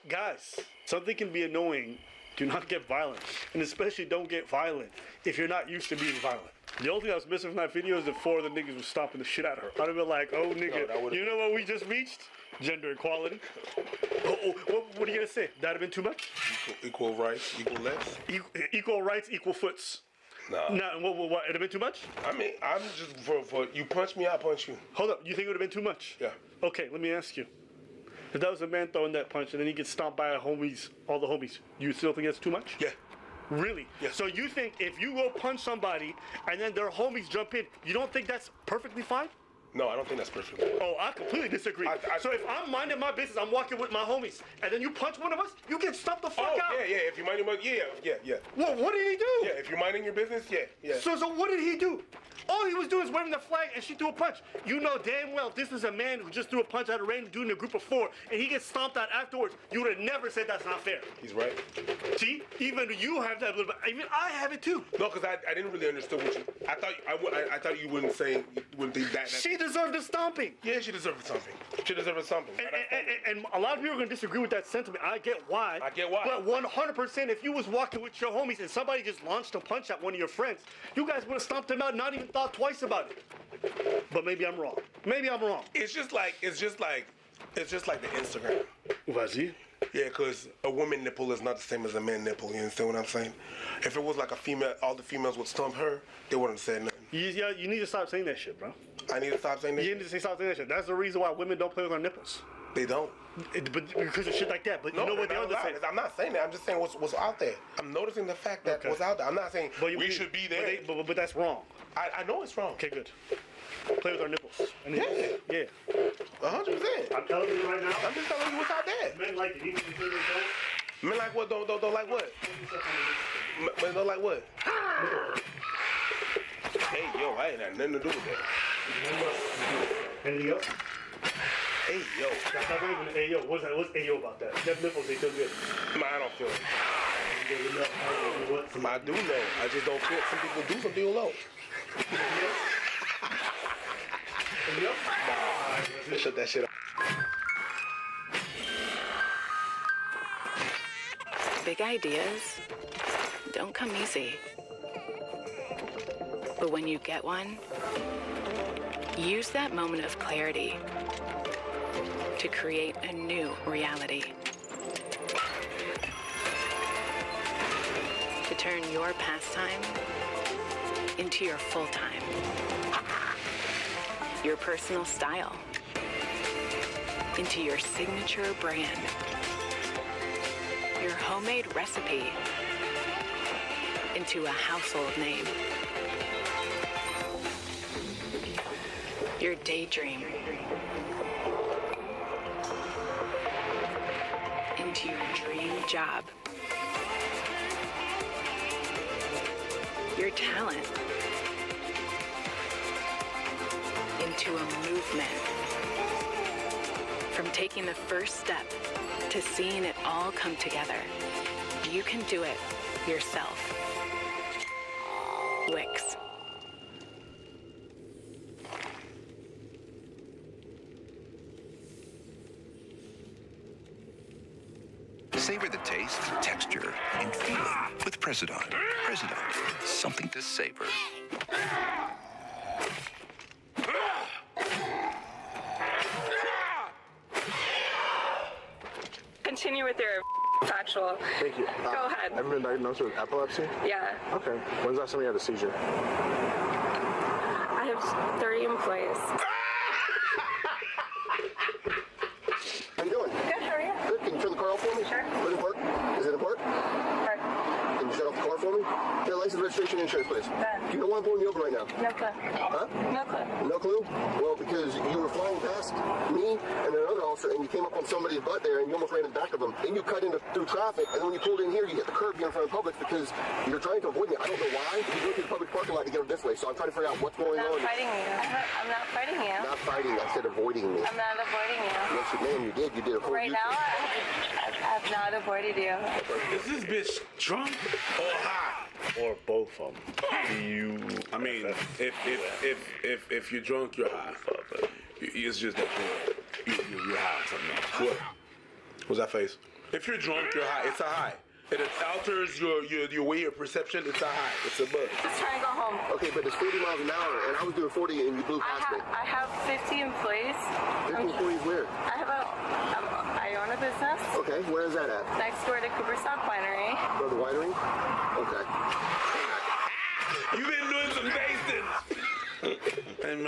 guys, something can be annoying. Do not get violent. And especially don't get violent if you're not used to being violent. The only thing I was missing from that video is that 4 of the niggas was stomping the shit out of her. I'd have been like, oh, nigga, you know what we just reached? Gender equality. What are you going to say? That'd have been too much? Equal rights, equal lefts. Equal rights, equal foots. Nah. What? It'd have been too much? I mean, I'm just for you punch me, I punch you. Hold up. You think it would have been too much? Yeah. Okay, let me ask you. If that was a man throwing that punch and then he gets stomped by all the homies, you still think that's too much? Yeah. Really? Yeah. So you think if you go punch somebody and then their homies jump in, you don't think that's perfectly fine? No, I don't think that's perfect. Oh, I completely disagree. So if I'm minding my business, I'm walking with my homies, and then you punch one of us, you get stomped the fuck out. Yeah. If you're minding yeah. Well, what did he do? Yeah, if you're minding your business, yeah. So what did he do? All he was doing is waving the flag, and she threw a punch. You know damn well this is a man who just threw a punch at a random dude in a group of 4, and he gets stomped out afterwards. You would have never said that's not fair. He's right. See, even you have that little bit. Even I have it too. No, because I didn't really understand what you. I thought you wouldn't think that. She deserved a stomping. Yeah, she deserved something. And a lot of people are gonna disagree with that sentiment. I get why. But 100%, if you was walking with your homies and somebody just launched a punch at one of your friends, you guys would have stomped them out, and not even thought twice about it. But maybe I'm wrong. It's just like the Instagram. Was he? Yeah, because a woman nipple is not the same as a man nipple. You understand what I'm saying? If it was like a female, all the females would stomp her, they wouldn't say nothing. You need to stop saying that shit, bro. I need to stop saying that. You need to stop saying that shit. That's the reason why women don't play with their nipples. They don't. But because of shit like that. But no, you know what the other thing? I'm not saying that. I'm just saying what's out there. I'm noticing the fact that what's out there. I'm not saying we should be there. But that's wrong. I know it's wrong. Okay, good. Play with our nipples. Yeah. 100%. I'm telling you right now. I'm just telling you what's out there. Men like it. Even if they don't. Men like what? Don't like what? Men don't like what? Hey, yo, I ain't had nothing to do with that. Anything else? Hey, yo. That's not even hey, yo. What's hey, yo about that? Them nipples, they feel good. I don't feel it. I do know. I just don't feel it. Some people do, some people don't. Nah, shut that shit up. Big ideas don't come easy. But when you get one, use that moment of clarity to create a new reality. To turn your pastime into your full-time. Your personal style into your signature brand. Your homemade recipe into a household name. Your daydream into your dream job. Your talent into a movement. From taking the first step to seeing it all come together, you can do it yourself. Wix. Savor the taste, texture, and feeling with President. President, something to savor. Continue with your Factual. Thank you. Go ahead. Ever been diagnosed with epilepsy? Yeah. Okay. When's the last time you had a seizure? I have 30 employees. How you doing? Good, how are you? Good. Can you turn the car off for me? Sure. Put it in park. Is it in park? Park. Can you shut off the car for me? Yeah, license, registration, insurance, please. Done. Do you know why I'm pulling you over right now? No clue. Huh? No clue. No clue? Well, because you were flying past me and another officer, and you came up on somebody's butt there, and you almost ran in the back of them. Then you cut through traffic, and then when you pulled in here, you hit the curb here in front of Publix because you're trying to avoid me. I don't know why. You go through the public parking lot to get this way, so I'm trying to figure out what's going on. I'm not fighting you. I'm not fighting you. Not fighting. I said avoiding me. I'm not avoiding you. Yes, you ma'am, you did. You did a full Right now, I have not avoided you. Is this bitch drunk or high? Or both of them. I mean, if you're drunk, you're high. It's just that you're high or something else. What? What's that face? If you're drunk, you're high. It's a high. It alters your way of perception. It's a high. It's a buzz. Just trying to go home. Okay, but it's 40 miles an hour, and I was doing 40, and you blew past me. I have 50 employees. 50 employees where? I own a business. Okay, where is that at? Next door to Cooperstock Winery. Oh, the winery? Okay. You've been doing some tasting. And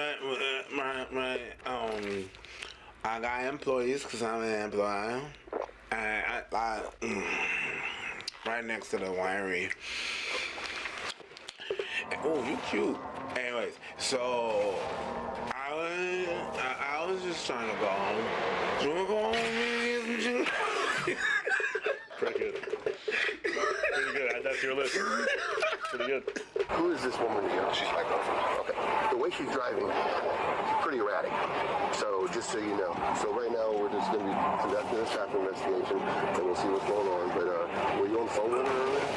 I got employees because I'm an employee. And I right next to the winery. Oh, you cute. Anyways, so I was just trying to go home. You wanna go home with me? Pretty good. Pretty good. Add that to your list. Pretty good. Who is this woman? She's my girlfriend. Okay. The way she's driving, she's pretty erratic. So just so you know. So right now we're just going to be conducting a traffic investigation, and we'll see what's going on. But were you on the phone with her earlier?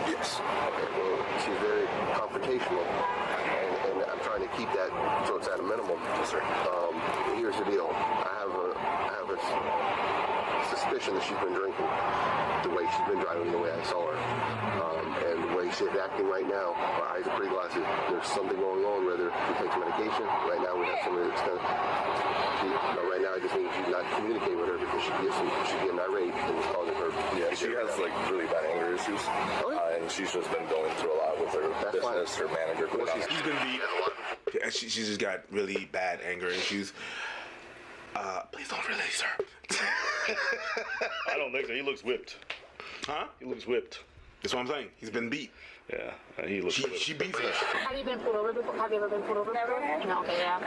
Yes. Okay. Well, she's very confrontational, and I'm trying to keep that so it's at a minimum. Yes, sir. Here's the deal. I have a suspicion that she's been drinking. The way she's been driving, the way I saw her, and the way she's acting right now, her eyes are pretty glassy. There's something going on. Whether she takes medication. Right now we have somebody that's gonna. Right now I just need you not to communicate with her because she's getting irate and it's causing her. Yeah, she has like really bad anger issues, and she's just been going through a lot with her business. Her manager quit on her. She's gonna be. She's just got really bad anger issues. Please don't release her. I don't think so. He looks whipped. Huh? He looks whipped. That's what I'm saying. He's been beat. Yeah, he looks whipped. She beats her. Have you been pulled over before? Have you ever been pulled over? Never. No, okay, yeah.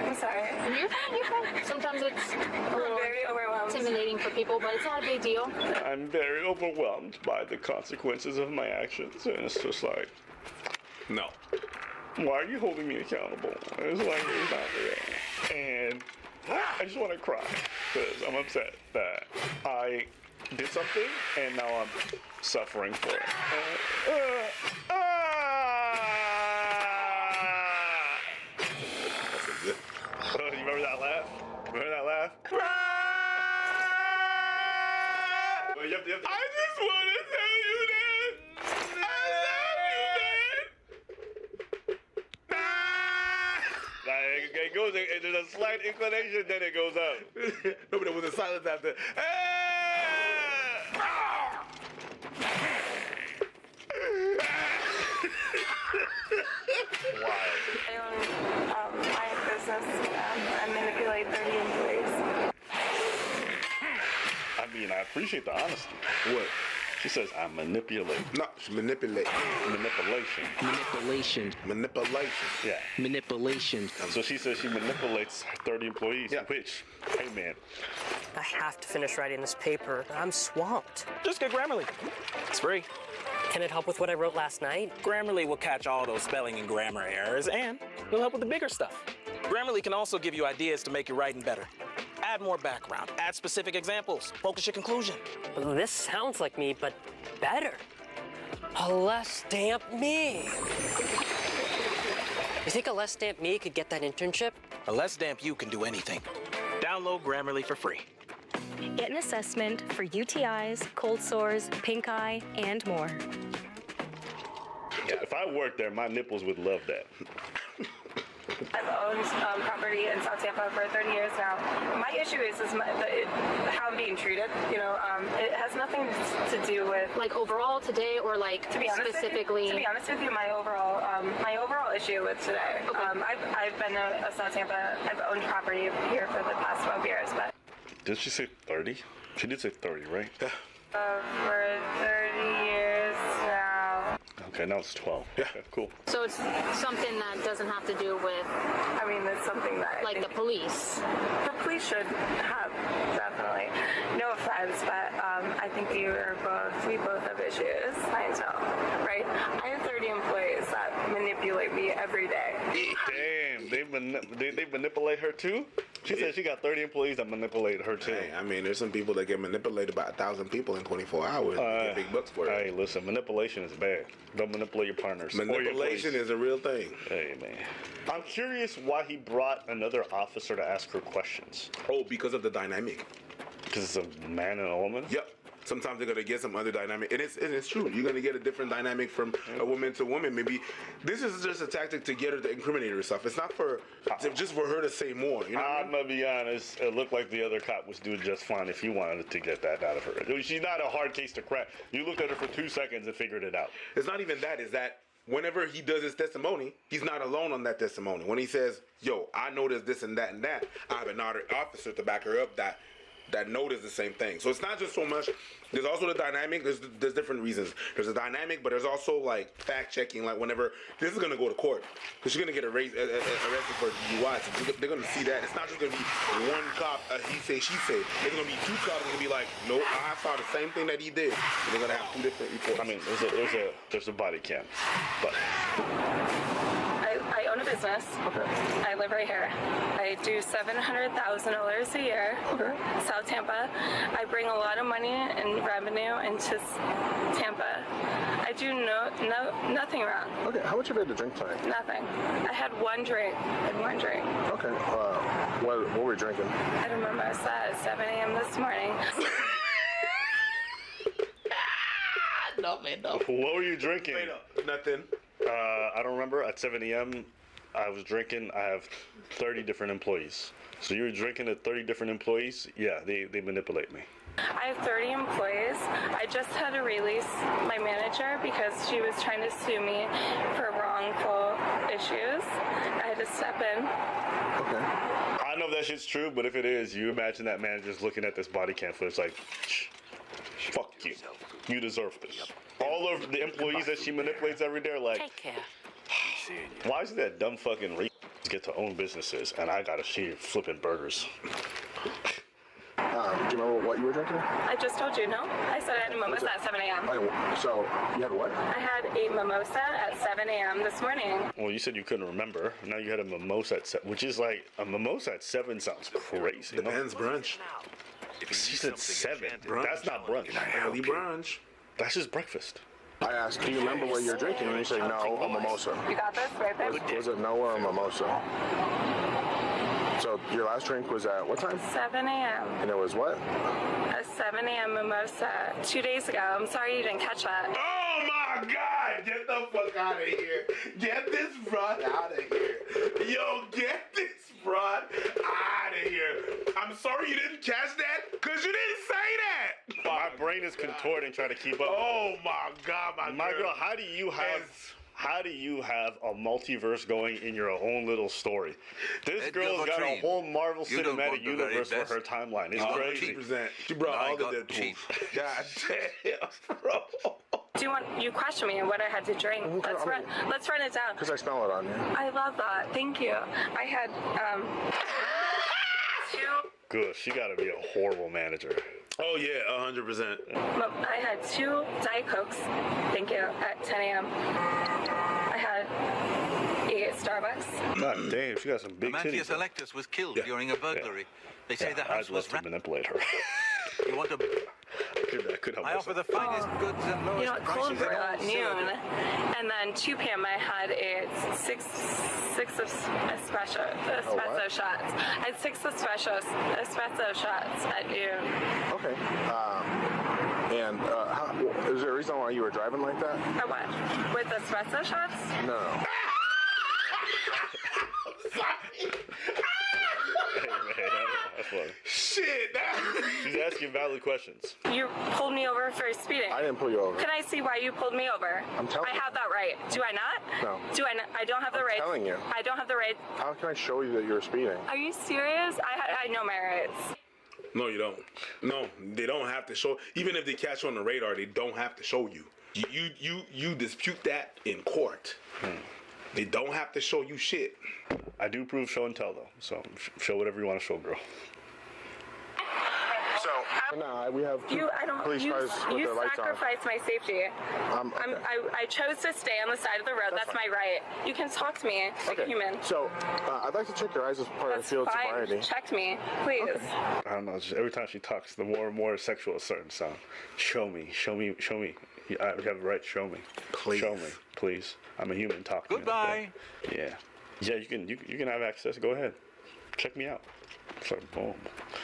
I'm sorry. You're fine. Sometimes it's a little very overwhelmed. intimidating for people, but it's not a big deal. I'm very overwhelmed by the consequences of my actions, and it's just like, no. Why are you holding me accountable? It's like it's not real. And I just want to cry because I'm upset that I did something and now I'm suffering for it. You remember that laugh? Remember that laugh? Well, you have to, I just want to tell you that I love you, man. It goes. There's a slight inclination, then it goes up. No, but it was a silence after. I own my business. I manipulate 30 employees. I mean, I appreciate the honesty. What? She says I manipulate. No, she manipulate. Manipulation. Yeah. Manipulation. So she says she manipulates 30 employees. Yeah. Which, hey man, I have to finish writing this paper. I'm swamped. Just get Grammarly. It's free. Can it help with what I wrote last night? Grammarly will catch all those spelling and grammar errors, and it'll help with the bigger stuff. Grammarly can also give you ideas to make your writing better. Add more background, add specific examples, focus your conclusion. Well, this sounds like me, but better. A less damp me. You think a less damp me could get that internship? A less damp you can do anything. Download Grammarly for free. Get an assessment for UTIs, cold sores, pink eye, and more. Yeah, if I worked there, my nipples would love that. I've owned property in South Tampa for 30 years now. My issue is how I'm being treated. You know, it has nothing to do with like overall today, or like to be honest specifically. To be honest with you, my overall issue with today. Okay. I've been a South Tampa. I've owned property here for the past 12 years, but. Did she say 30? She did say 30, right? For 30 years now. Okay, now it's 12. Yeah, okay, cool. So it's something that doesn't have to do with. I mean, it's something that. Like the police. The police should have, definitely. No offense, but I think we both have issues. Clientele, right? I have 30 employees that manipulate me every day. Damn, they manipulate her too? She said she got 30 employees that manipulate her too. Hey, I mean, there's some people that get manipulated by 1,000 people in 24 hours. Get big bucks for it. Hey, listen, manipulation is bad. Don't manipulate your partners. Manipulation is a real thing. Hey, man. I'm curious why he brought another officer to ask her questions. Oh, because of the dynamic. Because it's a man and a woman? Yep. Sometimes they're gonna get some other dynamic, and it's true. You're gonna get a different dynamic from a woman to woman. Maybe this is just a tactic to get her to incriminate herself. It's not just for her to say more. You know I'm gonna be honest. It looked like the other cop was doing just fine if he wanted to get that out of her. She's not a hard case to crack. You looked at her for 2 seconds and figured it out. It's not even that. Is that whenever he does his testimony, he's not alone on that testimony. When he says, "Yo, I noticed this and that and that," I have another officer to back her up that noticed the same thing. So it's not just so much. There's also the dynamic. There's different reasons. There's a dynamic, but there's also like fact checking. Like whenever this is gonna go to court, because she's gonna get arrested for DUI. So they're gonna see that. It's not just gonna be one cop. He say, she say. It's gonna be two cops. It's gonna be like, nope, I saw the same thing that he did. And they're gonna have two different reports. I mean, there's a body cam, but. I own a business. Okay. I live right here. I do $700,000 a year. Okay. South Tampa. I bring a lot of money and revenue into Tampa. I do nothing wrong. Okay. How much have you had to drink tonight? Nothing. I had one drink. Okay. What were you drinking? I don't remember. I saw it at 7 a.m. this morning. No, man, no. What were you drinking? Nothing. I don't remember. At 7 a.m., I was drinking. I have 30 different employees. So you were drinking at 30 different employees? Yeah, they manipulate me. I have 30 employees. I just had to release my manager because she was trying to sue me for wrongful issues. I had to step in. Okay. I don't know if that shit's true, but if it is, you imagine that manager's looking at this body cam footage like, fuck you. You deserve this. All of the employees that she manipulates every day are like, take care. Why does that dumb fucking get to own businesses and I gotta see flipping burgers? Do you remember what you were drinking? I just told you, no? I said I had a mimosa at 7 a.m. So, you had what? I had a mimosa at 7 a.m. this morning. Well, you said you couldn't remember. Now you had a mimosa at 7, which is like, a mimosa at 7 sounds crazy. Depends, brunch. She said 7. Brunch. That's not brunch. Early brunch. That's just breakfast. I asked, do you remember what you're drinking? And you say, no, a mimosa. You got this right there? Was it no or a mimosa? So your last drink was at what time? 7 a.m. And it was what? A 7 a.m. mimosa 2 days ago. I'm sorry you didn't catch that. Oh my God! Get the fuck out of here! Get this broad out of here! Yo, get this broad out of here! I'm sorry you didn't catch that, cause you didn't say that. My brain is contorting trying to keep up. Oh my God, my girl! How do you have a multiverse going in your own little story? This girl's got a whole Marvel Cinematic Universe for her timeline. It's crazy. She brought all the Deadpool. God damn, bro. You question me on what I had to drink. Let's run it down. Because I smell it on you. I love that. Thank you. I had 2. Good. She got to be a horrible manager. Oh yeah, 100%. I had 2 Diet Cokes. Thank you. At 10 a.m. I had a Starbucks. God damn, she got some big titties. Mantius Electus was killed during a burglary. They say the house I'd love was to manipulate her. You want to? I offer the finest goods and lowest You know, cold prices brew in all at noon, and then 2 p.m. I had six espresso shots. I had 6 espresso shots at noon. Okay. And is there a reason why you were driving like that? Or what? With espresso shots? No. for? Shit. She's asking valid questions. You pulled me over for speeding. I didn't pull you over. Can I see why you pulled me over? I'm telling I you. have that right. Do I not? No. Do I not? I don't have the right. I'm telling you. I don't have the right. How can I show you that you're speeding? Are you serious? I know my rights. No, you don't. No, they don't have to show. Even if they catch you on the radar, they don't have to show you. You dispute that in court. They don't have to show you shit. I do prove show and tell though, so show whatever you want to show, girl. So nah, we have two police cars with You their lights on. sacrificed my safety. Okay. I chose to stay on the side of the road. That's my right. You can talk to me like a human. So I'd like to check your eyes as part of the field sobriety. Check me, please. I don't know. Just every time she talks, the more and more sexual it's starting to sound. Show me, show me, show me. I have the right. Show me, please. Show me, please. I'm a human. Talk to me. Goodbye. Okay? Yeah. You can have access. Go ahead. Check me out. It's like boom.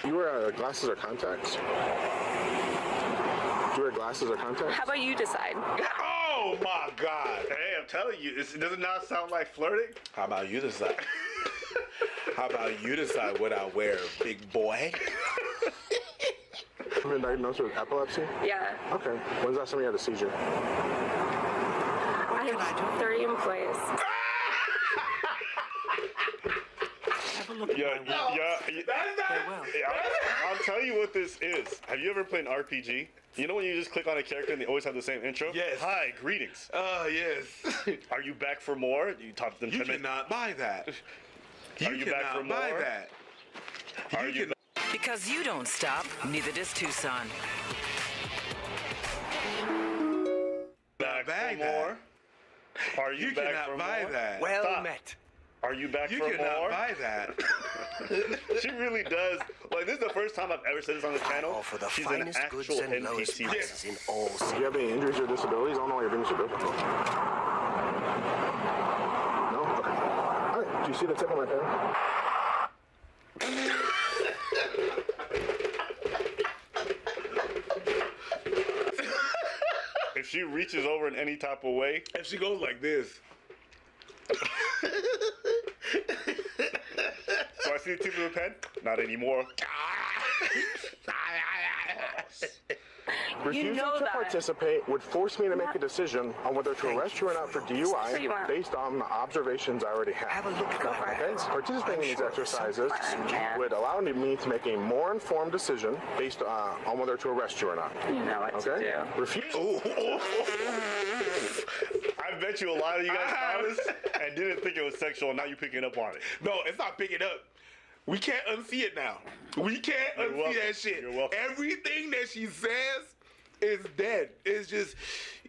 You wear glasses or contacts? Do you wear glasses or contacts? How about you decide? Oh my God. Hey, I'm telling you, does it not sound like flirting? How about you decide? How about you decide what I wear, big boy? You've been diagnosed with epilepsy? Yeah. Okay. When's the last time you had a seizure? I have 30 employees. I'll tell you what this is. Have you ever played an RPG? You know when you just click on a character and they always have the same intro? Yes. Hi, greetings. Yes. Are you back for more? You talk to them 10 minutes. You cannot buy that. Are you back for more? Buy that. Are you Because you don't stop, neither does Tucson. back for more? Are you back cannot for buy more? that. Well Stop. met. Are you back You for cannot more? buy that. She really does. Like, this is the first time I've ever said this on the channel. For the She's an finest actual goods and lowest NPC. prices in all cities. Do you have any injuries or disabilities? I don't know why you're being so difficult. No? Okay. All right. Do you see the tip of my pen? If she reaches over in any type of way, If she goes like this. do I see the tip of the pen? Not anymore. Refusing know to that. participate would force me to make a decision on whether to arrest you or not for What do you DUI want? based on the observations I already have. Have a look at that. Okay? Participating in these exercises would allow me to make a more informed decision based on whether to arrest you or not. You know what to Okay? do. Refuse. I bet you a lot of you guys saw this and didn't think it was sexual. Now you picking up on it. No, it's not picking up. We can't unsee it now. We can't You're unsee welcome. that shit. You're welcome. Everything that she says is dead. It's just,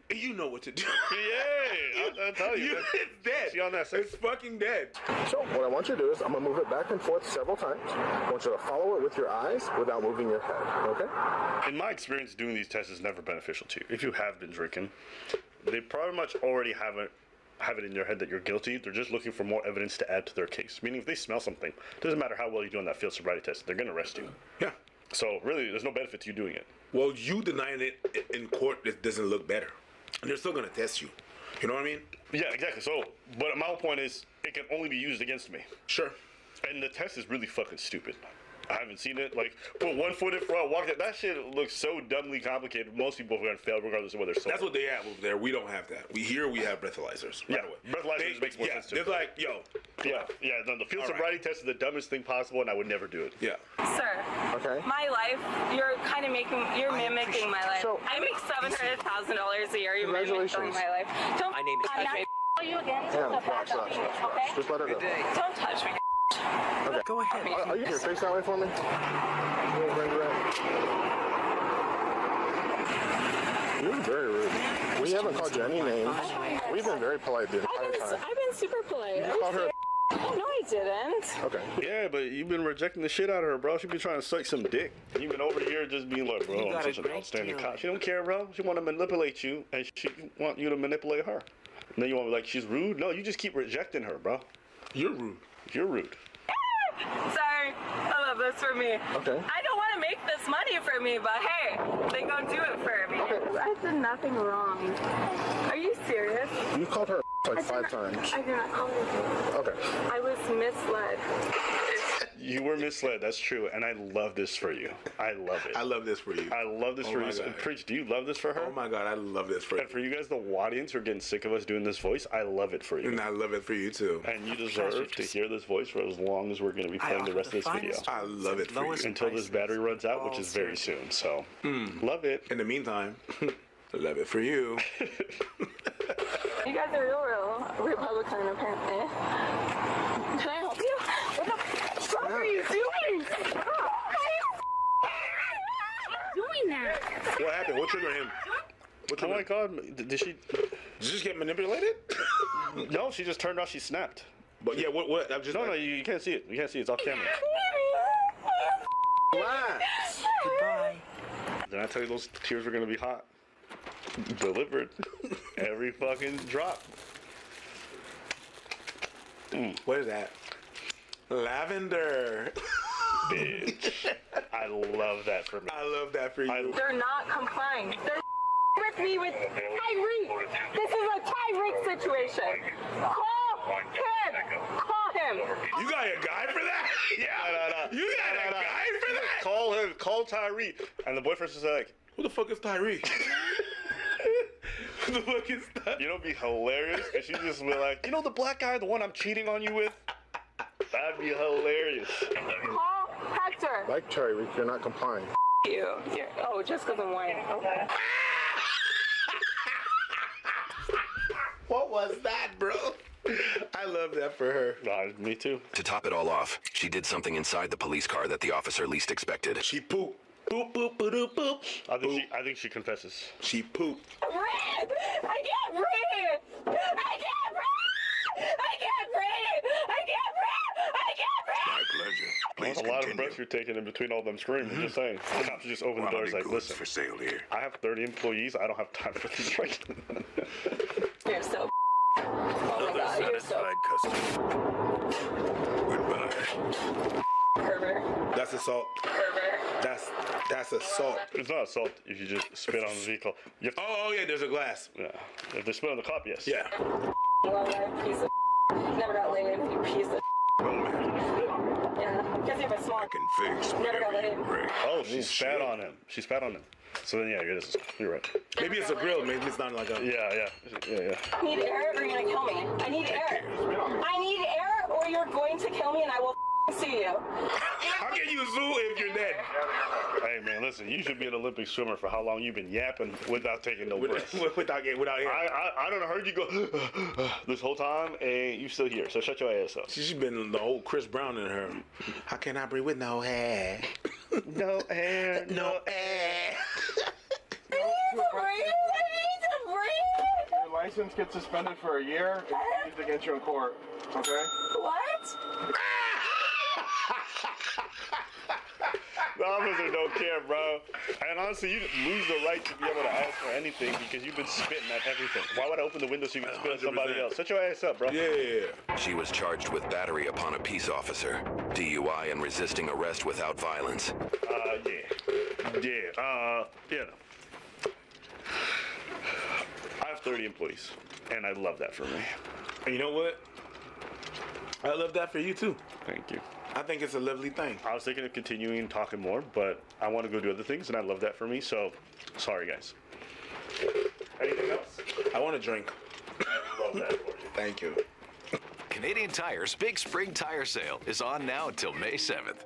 you know what to do. Yeah, I'll tell you. It's dead. She on that sex. It's fucking dead. So what I want you to do is I'm going to move it back and forth several times. I want you to follow it with your eyes without moving your head. Okay? In my experience, doing these tests is never beneficial to you. If you have been drinking, they probably much already have it in their head that you're guilty. They're just looking for more evidence to add to their case. Meaning, if they smell something, it doesn't matter how well you do on that field sobriety test, they're going to arrest you. Yeah. So really, there's no benefit to you doing it. Well, you denying it in court, it doesn't look better. And they're still going to test you. You know what I mean? Yeah, exactly. So, but my whole point is, it can only be used against me. Sure. And the test is really fucking stupid. I haven't seen it. Like, put 1 foot in front, walk it. That shit looks so dumbly complicated. Most people are going to fail regardless of whether they're sober. That's what they have over there. We don't have that. We have breathalyzers. Yeah, breathalyzers makes more sense to me. They're like, yo. The field sobriety test is the dumbest thing possible, and I would never do it. Yeah. Sir, Okay. my life, you're kind of mimicking my life. So- I make $700,000 a year. You're mimicking my life. Don't My name is I'm not AJ. call you again. Yeah, relax. Okay? Just let her go. Don't touch me. Okay. Go ahead. Are you here? Face that way for me. You're very rude. We haven't called you any names. We've been very polite the entire time. I've been super polite. You called her. No, I didn't. Okay. Yeah, but you've been rejecting the shit out of her, bro. She be trying to suck some dick. You've been over here just being like, bro, I'm such an outstanding cop. She don't care, bro. She want to manipulate you, and she want you to manipulate her. And then you want to be like, she's rude? No, you just keep rejecting her, bro. You're rude. You're rude. Sorry, I love this for me. Okay. I don't want to make this money for me, but hey, they go do it for me. I did nothing wrong. Are you serious? You called her like 5 times. I did not call you. Okay. I was misled. You were misled. That's true, and I love this for you. I love it. I love this for you. I love this for you. Preach, do you love this for her? Oh my God, I love this for you. And for you guys, the audience who are getting sick of us doing this voice, I love it for you. And I love it for you too. And you deserve to hear this voice for as long as we're going to be playing the rest of this video. I love it for you. Until this battery runs out, which is very soon. So, love it. In the meantime, I love it for you. You guys are real Republican, apparently. Can I help you? What the fuck are you doing? Doing that? What happened? What triggered him? Oh my God! Did she just get manipulated? No, she just turned off. She snapped. But yeah, what? I'm just no. You can't see it. You can't see it. It's off camera. Relax. Goodbye. Did I tell you those tears were gonna be hot? Delivered. Every fucking drop. What is that? Lavender. Bitch. I love that for me. I love that for you. They're not complying. They're with me with Tyreek. This is a Tyreek situation. Call him. Call him. You got a guy for that? Yeah. No. You got a guy for that? Call him. Call Tyreek. And the boyfriend's just like, who the fuck is Tyreek? Who the fuck is that? You know, it'd be hilarious if she just be like, you know, the black guy, the one I'm cheating on you with. That'd be hilarious. Call Hector. Like Tyreek, you're not complying. You. Oh, just because I'm white. Okay. What was that, bro? I love that for her. Me too. To top it all off, she did something inside the police car that the officer least expected. She pooped. Boop, boop, boop, boop, boop. I think she confesses. She pooped. I can't breathe! I can't breathe! My pleasure. Please That's a lot of breath you're taking in between all them screams. I'm just saying. The cops just open the doors like, listen. For sale here. I have 30 employees. I don't have time for this right now. You're so oh my God, you're so Goodbye. pervert. That's assault. Pervert. That's assault. It's not assault if you just spit on the vehicle. Oh yeah, there's a glass. Yeah. If they spit on the cop, yes. Yeah. Well, piece of never got laid, you piece of yeah, because you have a small never got laid. Oh, she spat on him. She spat on him. So then, yeah, it is. You're right. Maybe it's a grill. Maybe it's not like a. Yeah. I need air or you're gonna kill me. I need air. I need air or you're going to kill me and I will see you. How can you zoo if you're dead? Hey man, listen. You should be an Olympic swimmer for how long you've been yapping without taking no breaths. Without air. I don't heard you go this whole time, and you still here. So shut your ass up. She's been the old Chris Brown in her. How can I breathe with no air? No air. No air. I need to breathe. Your license gets suspended for a year. It needs to get you in court. Okay? What? The officer don't care, bro. And honestly, you lose the right to be able to ask for anything because you've been spitting at everything. Why would I open the window so you can spit at somebody else? Shut your ass up, bro. Yeah. She was charged with battery upon a peace officer, DUI, and resisting arrest without violence. Yeah. I have 30 employees, and I love that for me. And you know what? I love that for you too. Thank you. I think it's a lovely thing. I was thinking of continuing talking more, but I want to go do other things, and I love that for me. So, sorry, guys. Anything else? I want to drink. I love that for you. Thank you. Canadian Tire's big spring tire sale is on now until May 7th.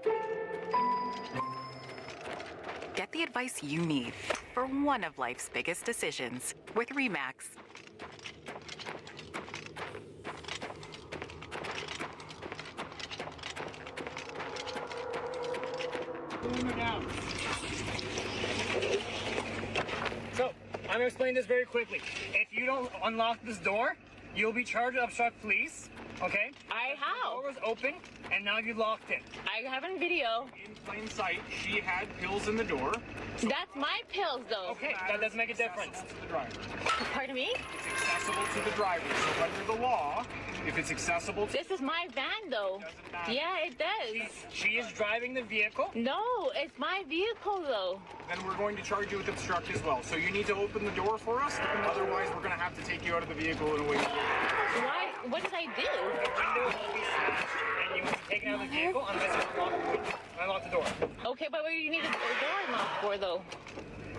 Get the advice you need for one of life's biggest decisions with RE/MAX. So, I'm gonna explain this very quickly. If you don't unlock this door, you'll be charged to obstruct police, okay? How? The door was open, and now you locked it. I have a video. In plain sight, she had pills in the door, That's my pills, though. Okay, that doesn't make a difference. Pardon me? It's accessible to the driver. So under the law, if it's accessible to... This is my van, though. Yeah, it does. She is driving the vehicle? No, it's my vehicle, though. Then we're going to charge you with obstruct as well. So you need to open the door for us, otherwise we're going to have to take you out of the vehicle and away. Why? What did I do? The window will be smashed, and you will be taken out of the vehicle unless you unlock the window. Unlock the door. Okay, but what do you need the door unlocked for, though?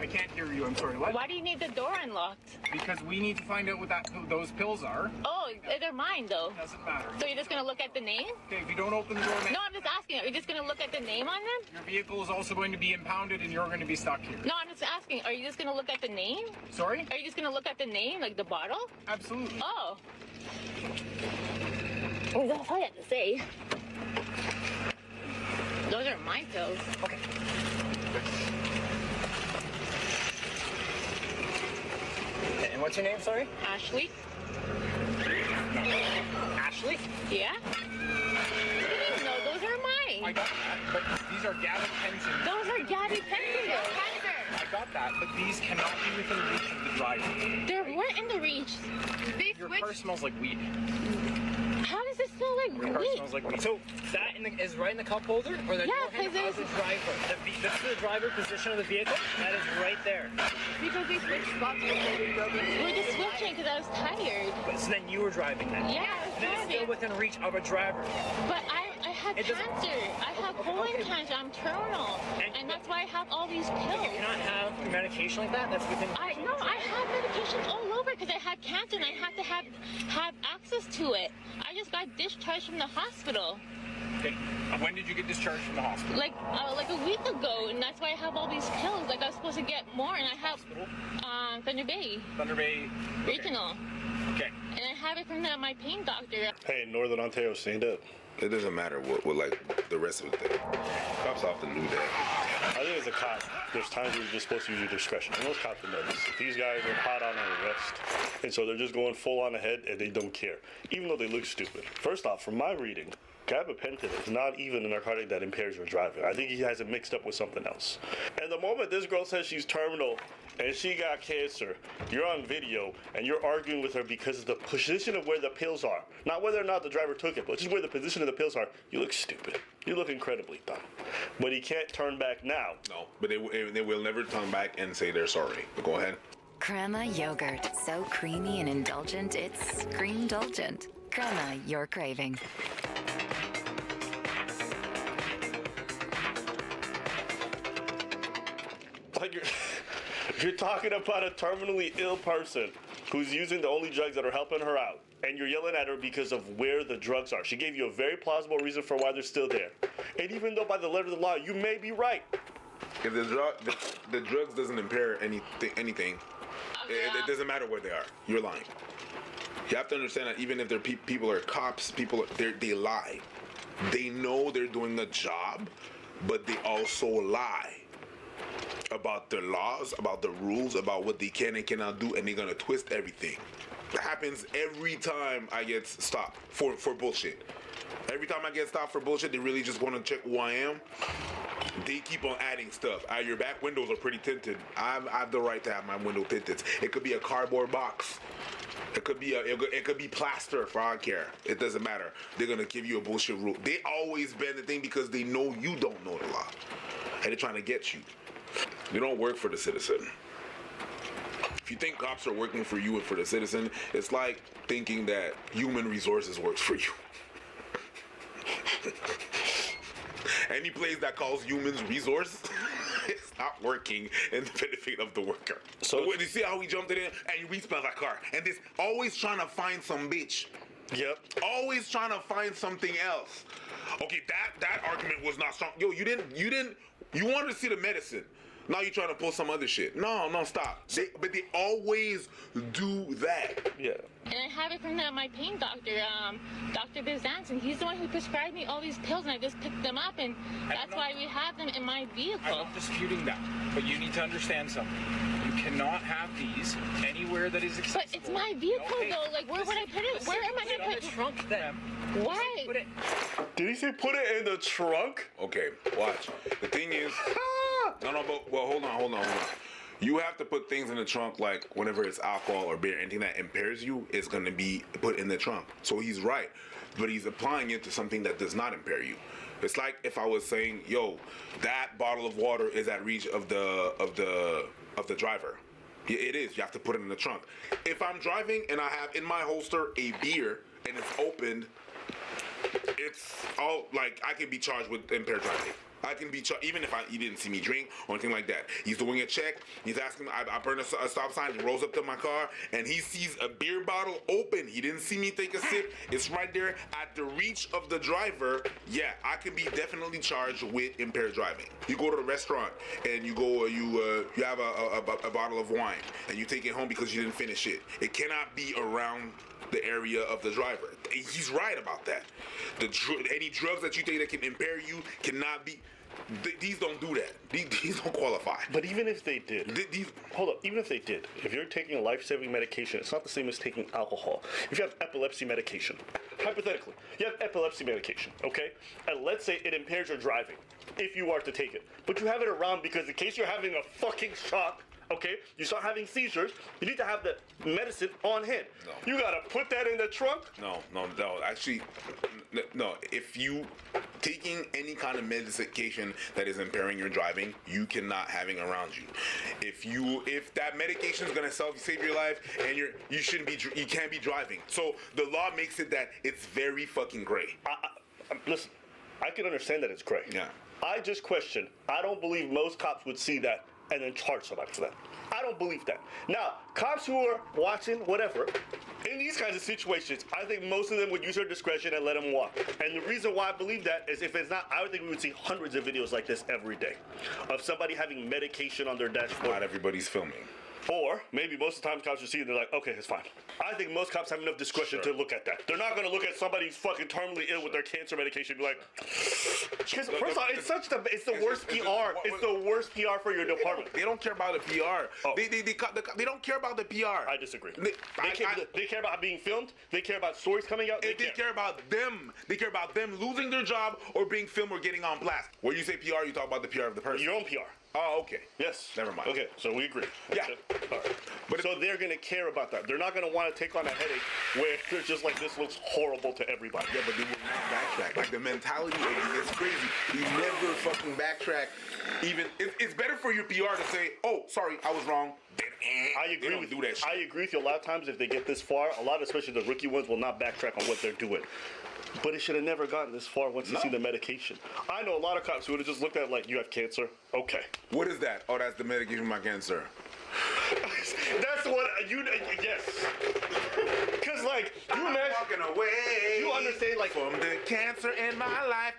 I can't hear you. I'm sorry. What? Why do you need the door unlocked? Because we need to find out what those pills are. Oh, they're mine, though. Doesn't matter. So you're just going to look at the name? Okay, if you don't open the door... No, I'm just asking. Are you just going to look at the name on them? Your vehicle is also going to be impounded and you're going to be stuck here. No, I'm just asking. Are you just going to look at the name? Sorry? Are you just going to look at the name, like the bottle? Absolutely. Oh. Well, that's all I have to say. Those are my pills. Okay. And what's your name, sorry? Ashley. Ashley? Yeah? No, those are mine. I got that, but these are gabapentin. Those are gabapentin. I got that, but these cannot be within reach of the driver. They're what in the reach? Your car smells like weed. How does it smell like Your car weed? smells like weed. So that is right in the cup holder, or the Yeah, door handle because of the driver. This is the driver position of the vehicle. That is right there. Because we switched spots. We're just switching because I was tired. So then you were driving then? Yeah, I was then it's still driving. within reach of a driver. But I have cancer. I have colon cancer. I'm terminal. And that's why I have all these pills. You cannot have medication like that. That's within. No, I have medications all over because I had cancer and I had to have access to it. I just got discharged from the hospital. Okay. When did you get discharged from the hospital? Like a week ago, and that's why I have all these pills. Like I was supposed to get more, and I have Thunder Bay. Thunder Bay. Regional. Okay. And I have it from my pain doctor. Hey, Northern Ontario, stand up. It doesn't matter what like the rest of the thing. Cops often do that. I think as a cop, there's times where you're just supposed to use your discretion. And most cops know this. If these guys are hot on an arrest, and so they're just going full on ahead and they don't care, even though they look stupid. First off, from my reading, gabapentin is not even a narcotic that impairs your driving. I think he has it mixed up with something else. And the moment this girl says she's terminal and she got cancer, you're on video and you're arguing with her because of the position of where the pills are. Not whether or not the driver took it, but just where the position of the pills are. You look stupid. You look incredibly dumb. But he can't turn back now. No, but they will never turn back and say they're sorry. But go ahead. Crema yogurt. So creamy and indulgent, it's cream-dulgent. Crema, your craving. Like you're talking about a terminally ill person who's using the only drugs that are helping her out, and you're yelling at her because of where the drugs are. She gave you a very plausible reason for why they're still there. And even though by the letter of the law, you may be right. If the drugs doesn't impair anything, it doesn't matter where they are. You're lying. You have to understand that even if they're people are cops, they lie. They know they're doing a job, but they also lie about their laws, about the rules, about what they can and cannot do, and they're gonna twist everything. It happens every time I get stopped for bullshit. Every time I get stopped for bullshit, they really just want to check who I am. They keep on adding stuff. Your back windows are pretty tinted. I have the right to have my window tinted. It could be a cardboard box. It could be plaster for all I care. It doesn't matter. They're gonna give you a bullshit rule. They always bend the thing because they know you don't know the law, and they're trying to get you. You don't work for the citizen. If you think cops are working for you and for the citizen, it's like thinking that human resources works for you. Any place that calls humans resource, it's not working in the benefit of the worker. So you see how we jumped it in and we spell that car, and this always trying to find some bitch. Yep. Always trying to find something else. Okay, that argument was not strong. Yo, you wanted to see the medicine. Now you're trying to pull some other shit. No, stop. But they always do that. Yeah. And I have it from my pain doctor, Dr. Bizanson. He's the one who prescribed me all these pills, and I just picked them up, and that's why we have them in my vehicle. I'm not disputing that, but you need to understand something. You cannot have these anywhere that is accessible. But it's my vehicle, though. Like, where would I put it? Where am I going to put it? In the trunk, then. Why? Did he say put it in the trunk? Okay, watch. The thing is, No, but well, hold on. You have to put things in the trunk, like whenever it's alcohol or beer, anything that impairs you is going to be put in the trunk. So he's right, but he's applying it to something that does not impair you. It's like if I was saying, yo, that bottle of water is at reach of the driver. Yeah, it is. You have to put it in the trunk. If I'm driving and I have in my holster a beer and it's opened, it's all like I can be charged with impaired driving. I can be charged even if he didn't see me drink or anything like that. He's doing a check. He's asking. I burn a stop sign. He rolls up to my car and he sees a beer bottle open. He didn't see me take a sip. It's right there at the reach of the driver. Yeah, I can be definitely charged with impaired driving. You go to the restaurant and you have a bottle of wine and you take it home because you didn't finish it. It cannot be around the area of the driver. He's right about that. Any drugs that you take that can impair you cannot be. These don't do that. These don't qualify. But even if they did, hold up. Even if they did, if you're taking a life-saving medication, it's not the same as taking alcohol. If you have epilepsy medication, hypothetically, you have epilepsy medication, okay, and let's say it impairs your driving, if you are to take it, but you have it around because in case you're having a fucking shock. Okay, you start having seizures, you need to have the medicine on hand. No. You gotta put that in the trunk? No. Actually, no. If you taking any kind of medication that is impairing your driving, you cannot having around you. If that medication is gonna save your life, and you can't be driving. So the law makes it that it's very fucking gray. Listen, I can understand that it's gray. Yeah. I just question. I don't believe most cops would see that and then charge somebody for that. I don't believe that. Now, cops who are watching, whatever, in these kinds of situations, I think most of them would use their discretion and let them walk. And the reason why I believe that is if it's not, I would think we would see hundreds of videos like this every day of somebody having medication on their dashboard. Not everybody's filming. Or maybe most of the time cops will see it and they're like, okay, it's fine. I think most cops have enough discretion to look at that. They're not going to look at somebody who's fucking terminally ill with their cancer medication and be like, because first of all, it's the worst PR. It's the worst PR for your department. They don't care about the PR. Oh. They don't care about the PR. I disagree. They care about being filmed. They care about stories coming out. They care about them. They care about them losing their job or being filmed or getting on blast. When you say PR, you talk about the PR of the person. Your own PR. Oh, okay. Yes. Never mind. Okay, so we agree. Yeah. All right. But so they're going to care about that. They're not going to want to take on a headache where they're just like, this looks horrible to everybody. Yeah, but they will not backtrack. Like, the mentality of it is crazy. You never fucking backtrack. Even, it's better for your PR to say, oh, sorry, I was wrong. I agree with you. I agree with you. A lot of times if they get this far, a lot, especially the rookie ones, will not backtrack on what they're doing. But it should have never gotten this far once you see the medication. I know a lot of cops who would have just looked at it like, you have cancer? Okay. What is that? Oh, that's the medication for my cancer. That's what yes. Because like you imagine walking away. You understand like from the cancer in my life.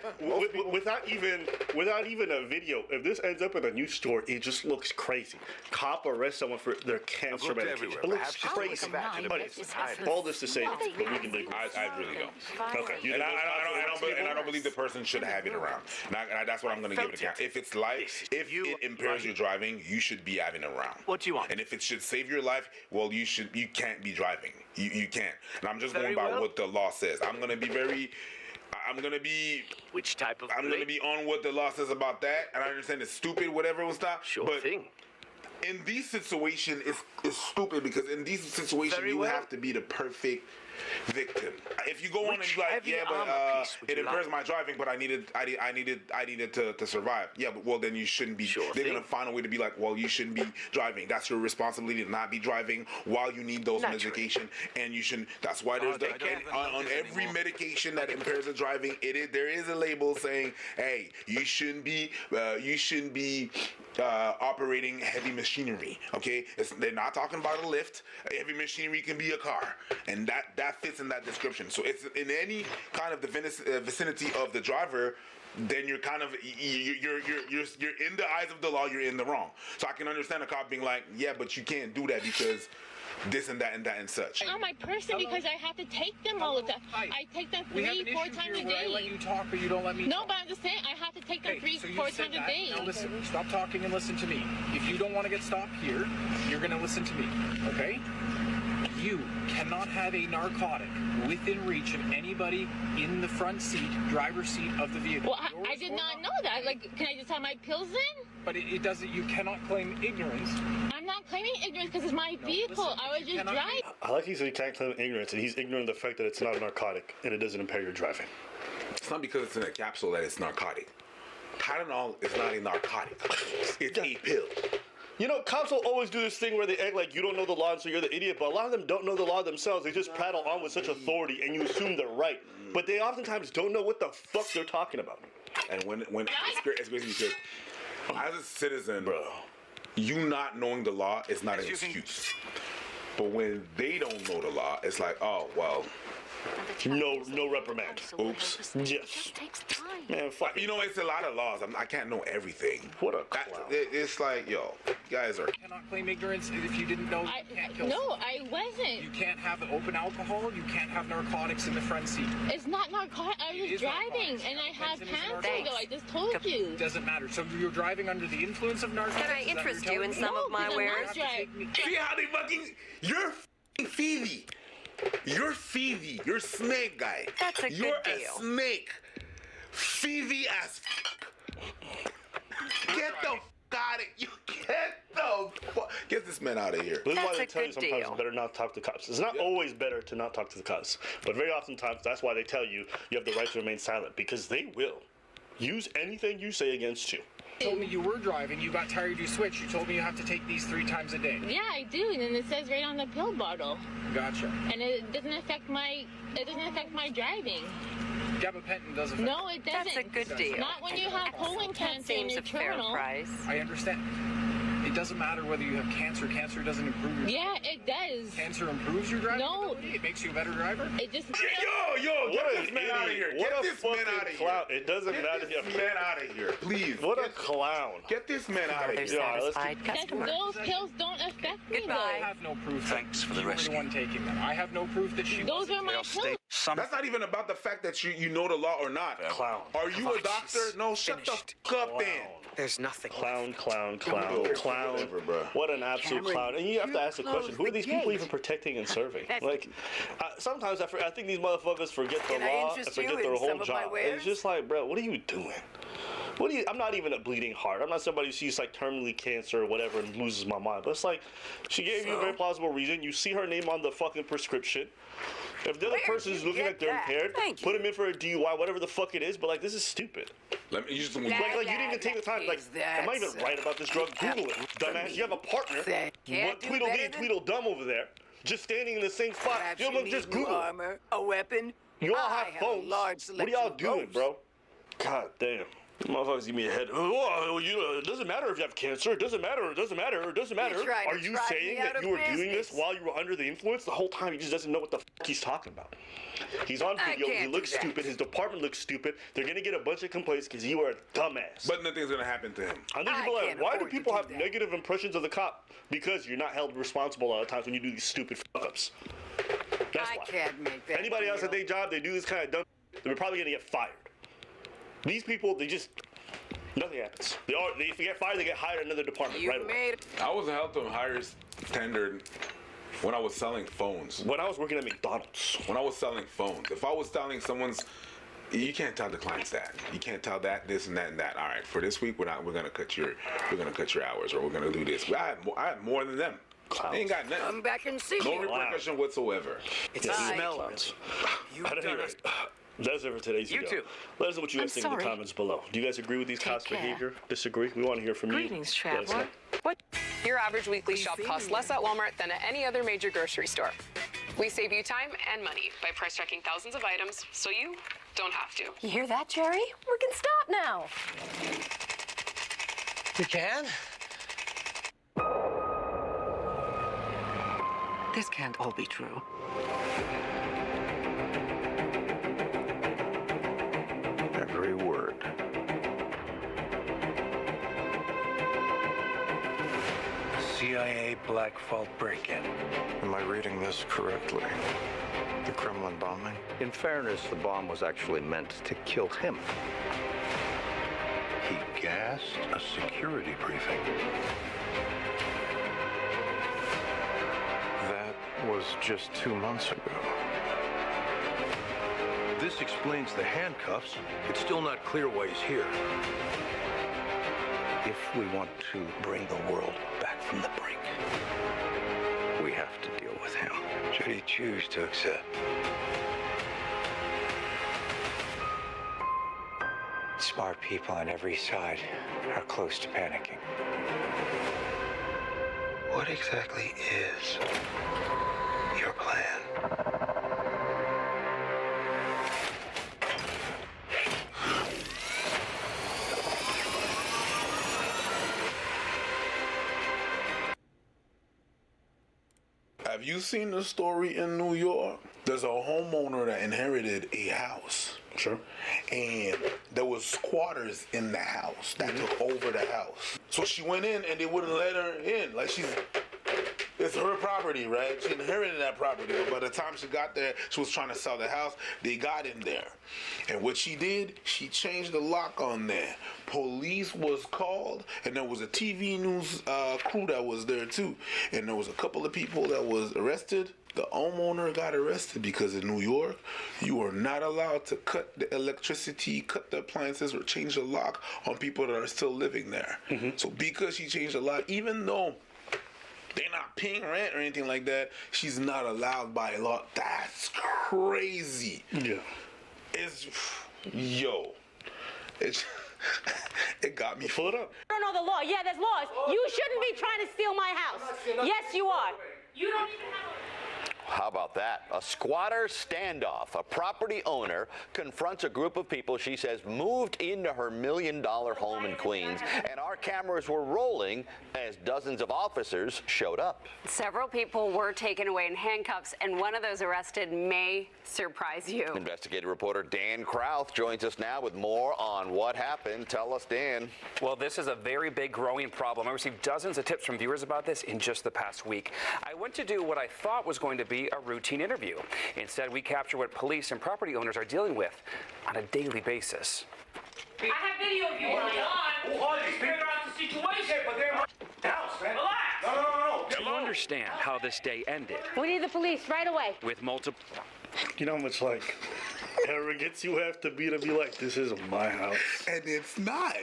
Without even a video. If this ends up in a news story, it just looks crazy. Cop arrests someone for their cancer medication. It looks crazy. All this to say, but we can digress. I really don't. Okay. And I don't believe the person should have it around. And that's what I'm going to give it a count. If it's life, if it impairs your driving, you should be having it around. What do you want? And if it should save your life, well, you can't be driving. You can't. And I'm just going by what the law says. I'm going to be which type of I'm going to be on what the law says about that. And I understand it's stupid, whatever was that. Sure but thing. In these situations, it's stupid because in these situations, you have to be the perfect victim. If you go on and be like, yeah, but it impairs my driving, but I needed to survive. Yeah, but well, then you shouldn't be. They're gonna find a way to be like, well, you shouldn't be driving. That's your responsibility to not be driving while you need those medication, and you shouldn't. That's why there's on every medication that impairs the driving, there is a label saying, hey, you shouldn't be operating heavy machinery. Okay, they're not talking about a lift. Heavy machinery can be a car, and that fits in that description. So it's in any kind of the vicinity of the driver, then you're kind of you're in the eyes of the law, you're in the wrong. So I can understand a cop being like, yeah, but you can't do that because this and that and that and such. I'm my person because I have to take them all the time. I take them 3-4 times a day. I let you talk, but you don't let me talk. But I'm just saying I have to take them 3-4 times a day. Now listen, stop talking and listen to me. If you don't want to get stopped here, you're going to listen to me, okay? You cannot have a narcotic within reach of anybody in the front seat, driver's seat of the vehicle. Well, I did not know that. Like, can I just have my pills in? but it doesn't. You cannot claim ignorance. I'm not claiming ignorance because it's my vehicle. I was just driving. I like he said he can't claim ignorance, and he's ignorant of the fact that it's not a narcotic and it doesn't impair your driving. It's not because it's in a capsule that it's narcotic. Tylenol is not a narcotic. It's a pill. You know, cops will always do this thing where they act like you don't know the law and so you're the idiot, but a lot of them don't know the law themselves. They just prattle on with such authority and you assume they're right. But they oftentimes don't know what the fuck they're talking about. And when it's crazy because as a citizen, bro, you not knowing the law is not an excuse. But when they don't know the law, it's like, oh, well, no reprimand. Oops. Yes. Man, fuck. You know, it's a lot of laws. I can't know everything. What a clown. It's like, yo, you guys are. You cannot claim ignorance if you didn't know you can't kill someone. I wasn't. You can't have open alcohol. You can't have narcotics in the front seat. It's not narcotics. I was driving and I have cancer though. I just told you. It doesn't matter. So you're driving under the influence of narcotics? Can I interest you in some of my wares? See how they fucking. You're Phoebe. You're Phoebe. You're snake guy. That's a good deal. You're a snake. Phoebe as Get the out of you. Get this man out of here. This is why they tell you sometimes it's better not to talk to cops. It's not always better to not talk to the cops, but very often times that's why they tell you you have the right to remain silent, because they will use anything you say against you. You told me you were driving, you got tired, you switched. You told me you have to take these 3 times a day. Yeah, I do, and then it says right on the pill bottle. Gotcha. And it doesn't affect my driving. Gabapentin does affect. No, it doesn't. That's a good deal. Not when you have colon cancer and you're terminal. Price. I understand. It doesn't matter whether you have cancer. Cancer doesn't improve your Yeah, it does. Cancer improves your driving No. ability? It makes you a better driver? It just... Yo, get this man out of here. Get this man out of clown. here. It doesn't matter. Get this man out of here, please. What a clown. Get this man out of here. Those pills don't affect me, though. I have no proof. Thanks for the you rescue. were the one taking them. I have no proof that she Those are my pills. That's not even about the fact that you know the law or not. Clown. Are you a doctor? No, shut the fuck up then. There's nothing. Clown. What an absolute clown. And you have to ask the question, who are these people even protecting and serving? Like, sometimes I think these motherfuckers forget the law and forget their whole job. It's just like, bro, what are you doing? I'm not even a bleeding heart. I'm not somebody who sees like terminally cancer or whatever and loses my mind. But it's like, she gave you a very plausible reason. You see her name on the fucking prescription. If the other person is looking like they're impaired, put them in for a DUI, whatever the fuck it is. But like, this is stupid. Let me use like you didn't even take the time. Like, am I even right about this drug? Google it, dumbass. You have a partner, what Tweedledum over there, just standing in the same spot. You look, just Google it. Armor, a weapon. You all have phones. What are y'all doing, bro? God damn. Motherfuckers give me a head. Oh, it doesn't matter if you have cancer. It doesn't matter. It doesn't matter. It doesn't matter. Are you saying that you were doing this while you were under the influence? The whole time he just doesn't know what the fuck he's talking about. He's on video. He looks stupid. His department looks stupid. They're going to get a bunch of complaints because you are a dumbass. But nothing's going to happen to him. I think people are like, why do people have negative impressions of the cop? Because you're not held responsible a lot of times when you do these stupid fuck-ups. That's why. Can't make that Anybody else at their job, they do this kind of dumb, they're probably going to get fired. These people, nothing happens. If they get fired, they get hired in another department right away. I was a health and hires tender when I was selling phones. When I was working at McDonald's. When I was selling phones. If I was selling someone's, you can't tell the clients that. You can't tell that, this and that and that. All right, for this week, we're gonna cut your hours, or we're gonna do this. I had more than them. They ain't got nothing. Come back and see No repercussion whatsoever. It's a smell of it. That's it for today's video. You too. Let us know what you guys think in the comments below. Do you guys agree with these cops' behavior? Disagree? We want to hear from you. Greetings, traveler. What? Your average weekly shop costs less at Walmart than at any other major grocery store. We save you time and money by price tracking thousands of items, so you don't have to. You hear that, Jerry? We can stop now. We can? This can't all be true. Every word. CIA Black Vault break-in. Am I reading this correctly? The Kremlin bombing? In fairness, the bomb was actually meant to kill him. He gassed a security briefing. That was just 2 months ago. This explains the handcuffs. It's still not clear why he's here. If we want to bring the world back from the brink, we have to deal with him. Should he choose to accept? Smart people on every side are close to panicking. What exactly is your plan? Have you seen the story in New York? There's a homeowner that inherited a house. Sure. And there was squatters in the house that took over the house. So she went in and they wouldn't let her in. Like it's her property, right? She inherited that property. But by the time she got there, she was trying to sell the house. They got in there. And what she did, she changed the lock on there. Police was called, and there was a TV news crew that was there too. And there was a couple of people that was arrested. The homeowner got arrested because in New York, you are not allowed to cut the electricity, cut the appliances, or change the lock on people that are still living there. So because she changed the lock, even though they're not paying rent or anything like that, she's not allowed by law. That's crazy. Yeah. It got me. Pull it up. I don't know the law. Yeah, there's laws. You shouldn't be trying to steal my house. Yes, you are. You don't even have a... How about that? A squatter standoff. A property owner confronts a group of people she says moved into her $1 million home in Queens, and our cameras were rolling as dozens of officers showed up. Several people were taken away in handcuffs, and one of those arrested may surprise you. Investigative reporter Dan Krauth joins us now with more on what happened. Tell us, Dan. Well, this is a very big growing problem. I received dozens of tips from viewers about this in just the past week. I went to do what I thought was going to be a routine interview. Instead, we capture what police and property owners are dealing with on a daily basis. I have video of you. Hold on. Figure out the situation. But they're in house, man. Relax. To understand how this day ended. We need the police right away. With multiple... You know how much, like, arrogance you have to be like, this is my house. And it's not.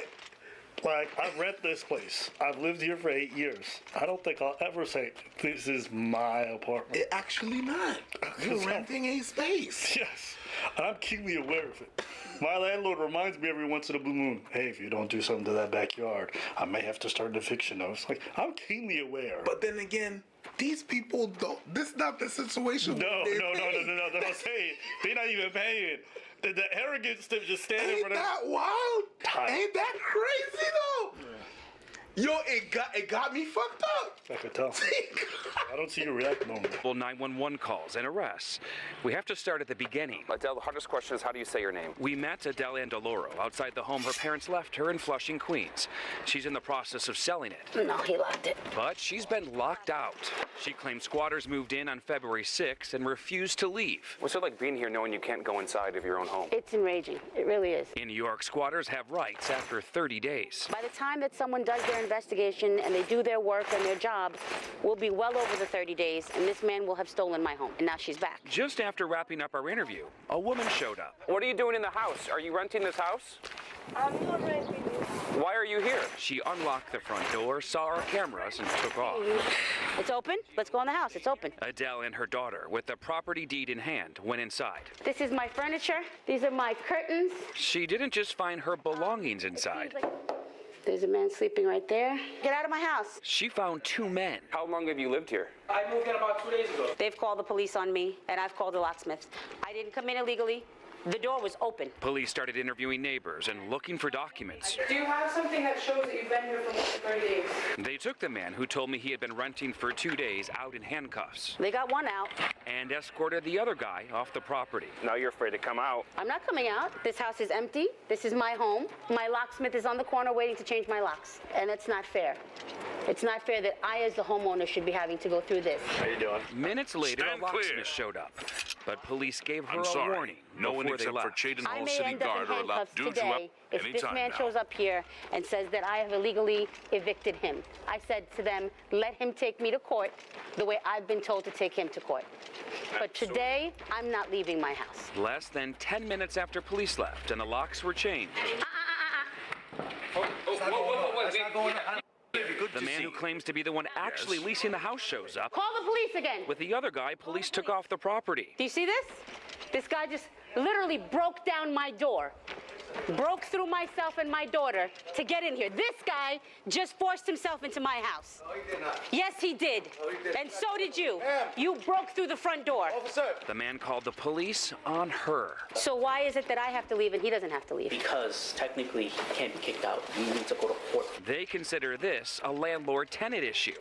Like, I rent this place. I've lived here for 8 years. I don't think I'll ever say, this is my apartment. It actually not. You're renting a space. Yes. And I'm keenly aware of it. My landlord reminds me every once in a blue moon, hey, if you don't do something to that backyard, I may have to start an eviction notice. Like, I'm keenly aware. But then again, these people don't. This is not the situation. No. They're not saying. They're not even paying. The arrogance to just stand Ain't over there. that wild? Ain't that crazy though? Yeah. Yo, it got me fucked up. I could tell. I don't see you react normally. Well, 911 calls and arrests. We have to start at the beginning. Adele, the hardest question is, how do you say your name? We met Adele Andaloro outside the home her parents left her in Flushing, Queens. She's in the process of selling it. No, he locked it. But she's been locked out. She claims squatters moved in on February 6th and refused to leave. What's it like being here knowing you can't go inside of your own home? It's enraging. It really is. In New York, squatters have rights after 30 days. By the time that someone does their investigation and they do their work and their job, we'll be well over the 30 days, and this man will have stolen my home. And now she's back. Just after wrapping up our interview, a woman showed up. What are you doing in the house? Are you renting this house? I'm not renting this. Why are you here? She unlocked the front door, saw our cameras, and took off. It's open. Let's go in the house. It's open. Adele and her daughter, with the property deed in hand, went inside. This is my furniture. These are my curtains. She didn't just find her belongings inside. There's a man sleeping right there. Get out of my house. She found 2 men. How long have you lived here? I moved in about 2 days ago. They've called the police on me, and I've called the locksmiths. I didn't come in illegally. The door was open. Police started interviewing neighbors and looking for documents. Do you have something that shows that you've been here for more than 30 days? They took the man who told me he had been renting for 2 days out in handcuffs. They got one out. And escorted the other guy off the property. Now you're afraid to come out. I'm not coming out. This house is empty. This is my home. My locksmith is on the corner waiting to change my locks. And it's not fair. It's not fair that I, as the homeowner, should be having to go through this. How you doing? Minutes later, a locksmith showed up. But police gave her a warning. No one except for Chaden Hall City Guard are allowed to do you up if anytime this man now. shows up here and says that I have illegally evicted him. I said to them, let him take me to court the way I've been told to take him to court. But today, I'm not leaving my house. Less than 10 minutes after police left and the locks were changed. Let's not go The man who claims to be the one actually leasing the house shows up. Call the police again. With the other guy, police took off the property. Do you see this? This guy just literally broke down my door. Broke through myself and my daughter to get in here. This guy just forced himself into my house. No, he did not. Yes, he did. No, he did. And so did you. Ma'am. You broke through the front door. Officer. The man called the police on her. So why is it that I have to leave and he doesn't have to leave? Because technically he can't be kicked out. You need to go to court. They consider this a landlord-tenant issue.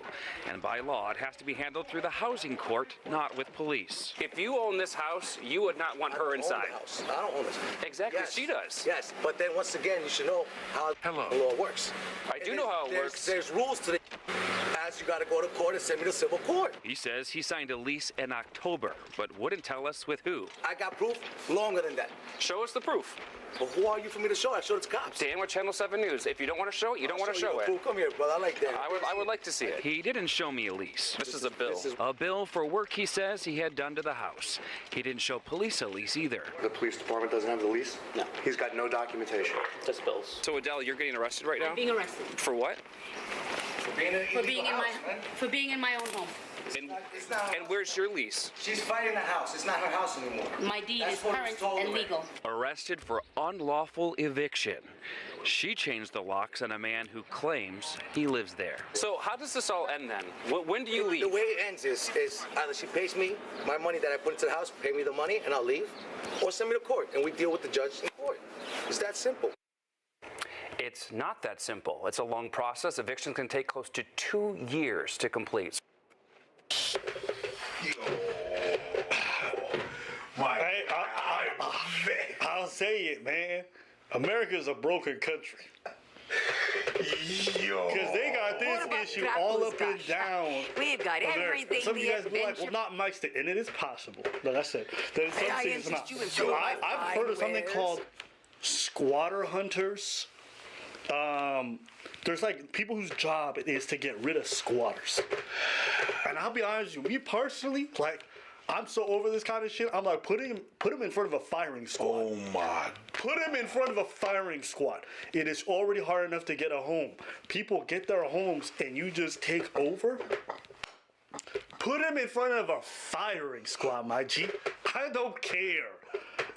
And by law, it has to be handled through the housing court, not with police. If you own this house, you would not want her inside. I don't own this. Exactly, she does. Yes, but then once again, you should know how the law works. I do know how it works. There's rules to the as you got to go to court and send me to civil court. He says he signed a lease in October, but wouldn't tell us with who. I got proof longer than that. Show us the proof. But who are you for me to show? I showed it to cops. Dan with Channel 7 News. If you don't want to show it, you don't want to show it. Proof. Come here, brother. I like that. I would like to see it. He didn't show me a lease. This is a bill. A bill for work he says he had done to the house. He didn't show police a lease either. The police department doesn't have the lease? No. He's got no documentation. Just bills. So Adele, you're getting arrested right now? I'm being arrested. For what? For being in my own home. And where's your lease? She's fighting the house. It's not her house anymore. My deed is current and legal. Arrested for unlawful eviction. She changed the locks on a man who claims he lives there. So how does this all end then? When do you leave? The way it ends is either she pays me my money that I put into the house, pay me the money, and I'll leave, or send me to court, and we deal with the judge in court. It's that simple. It's not that simple. It's a long process. Evictions can take close to 2 years to complete. I'll say it, man. America's a broken country. Because they got this issue all up and down. We've got America. everything. Some of you guys be like, well, not Mike's State. And it is possible. Like I said, there's some things it's not. I've heard of something called squatter hunters. There's like people whose job it is to get rid of squatters. And I'll be honest with you, me personally, like, I'm so over this kind of shit. I'm like, put him in front of a firing squad. Oh my. Put him in front of a firing squad. It is already hard enough to get a home. People get their homes and you just take over. Put him in front of a firing squad, my G. I don't care.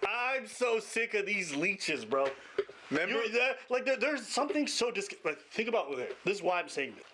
I'm so sick of these leeches, bro. Remember? There's something so like, think about it. This is why I'm saying this.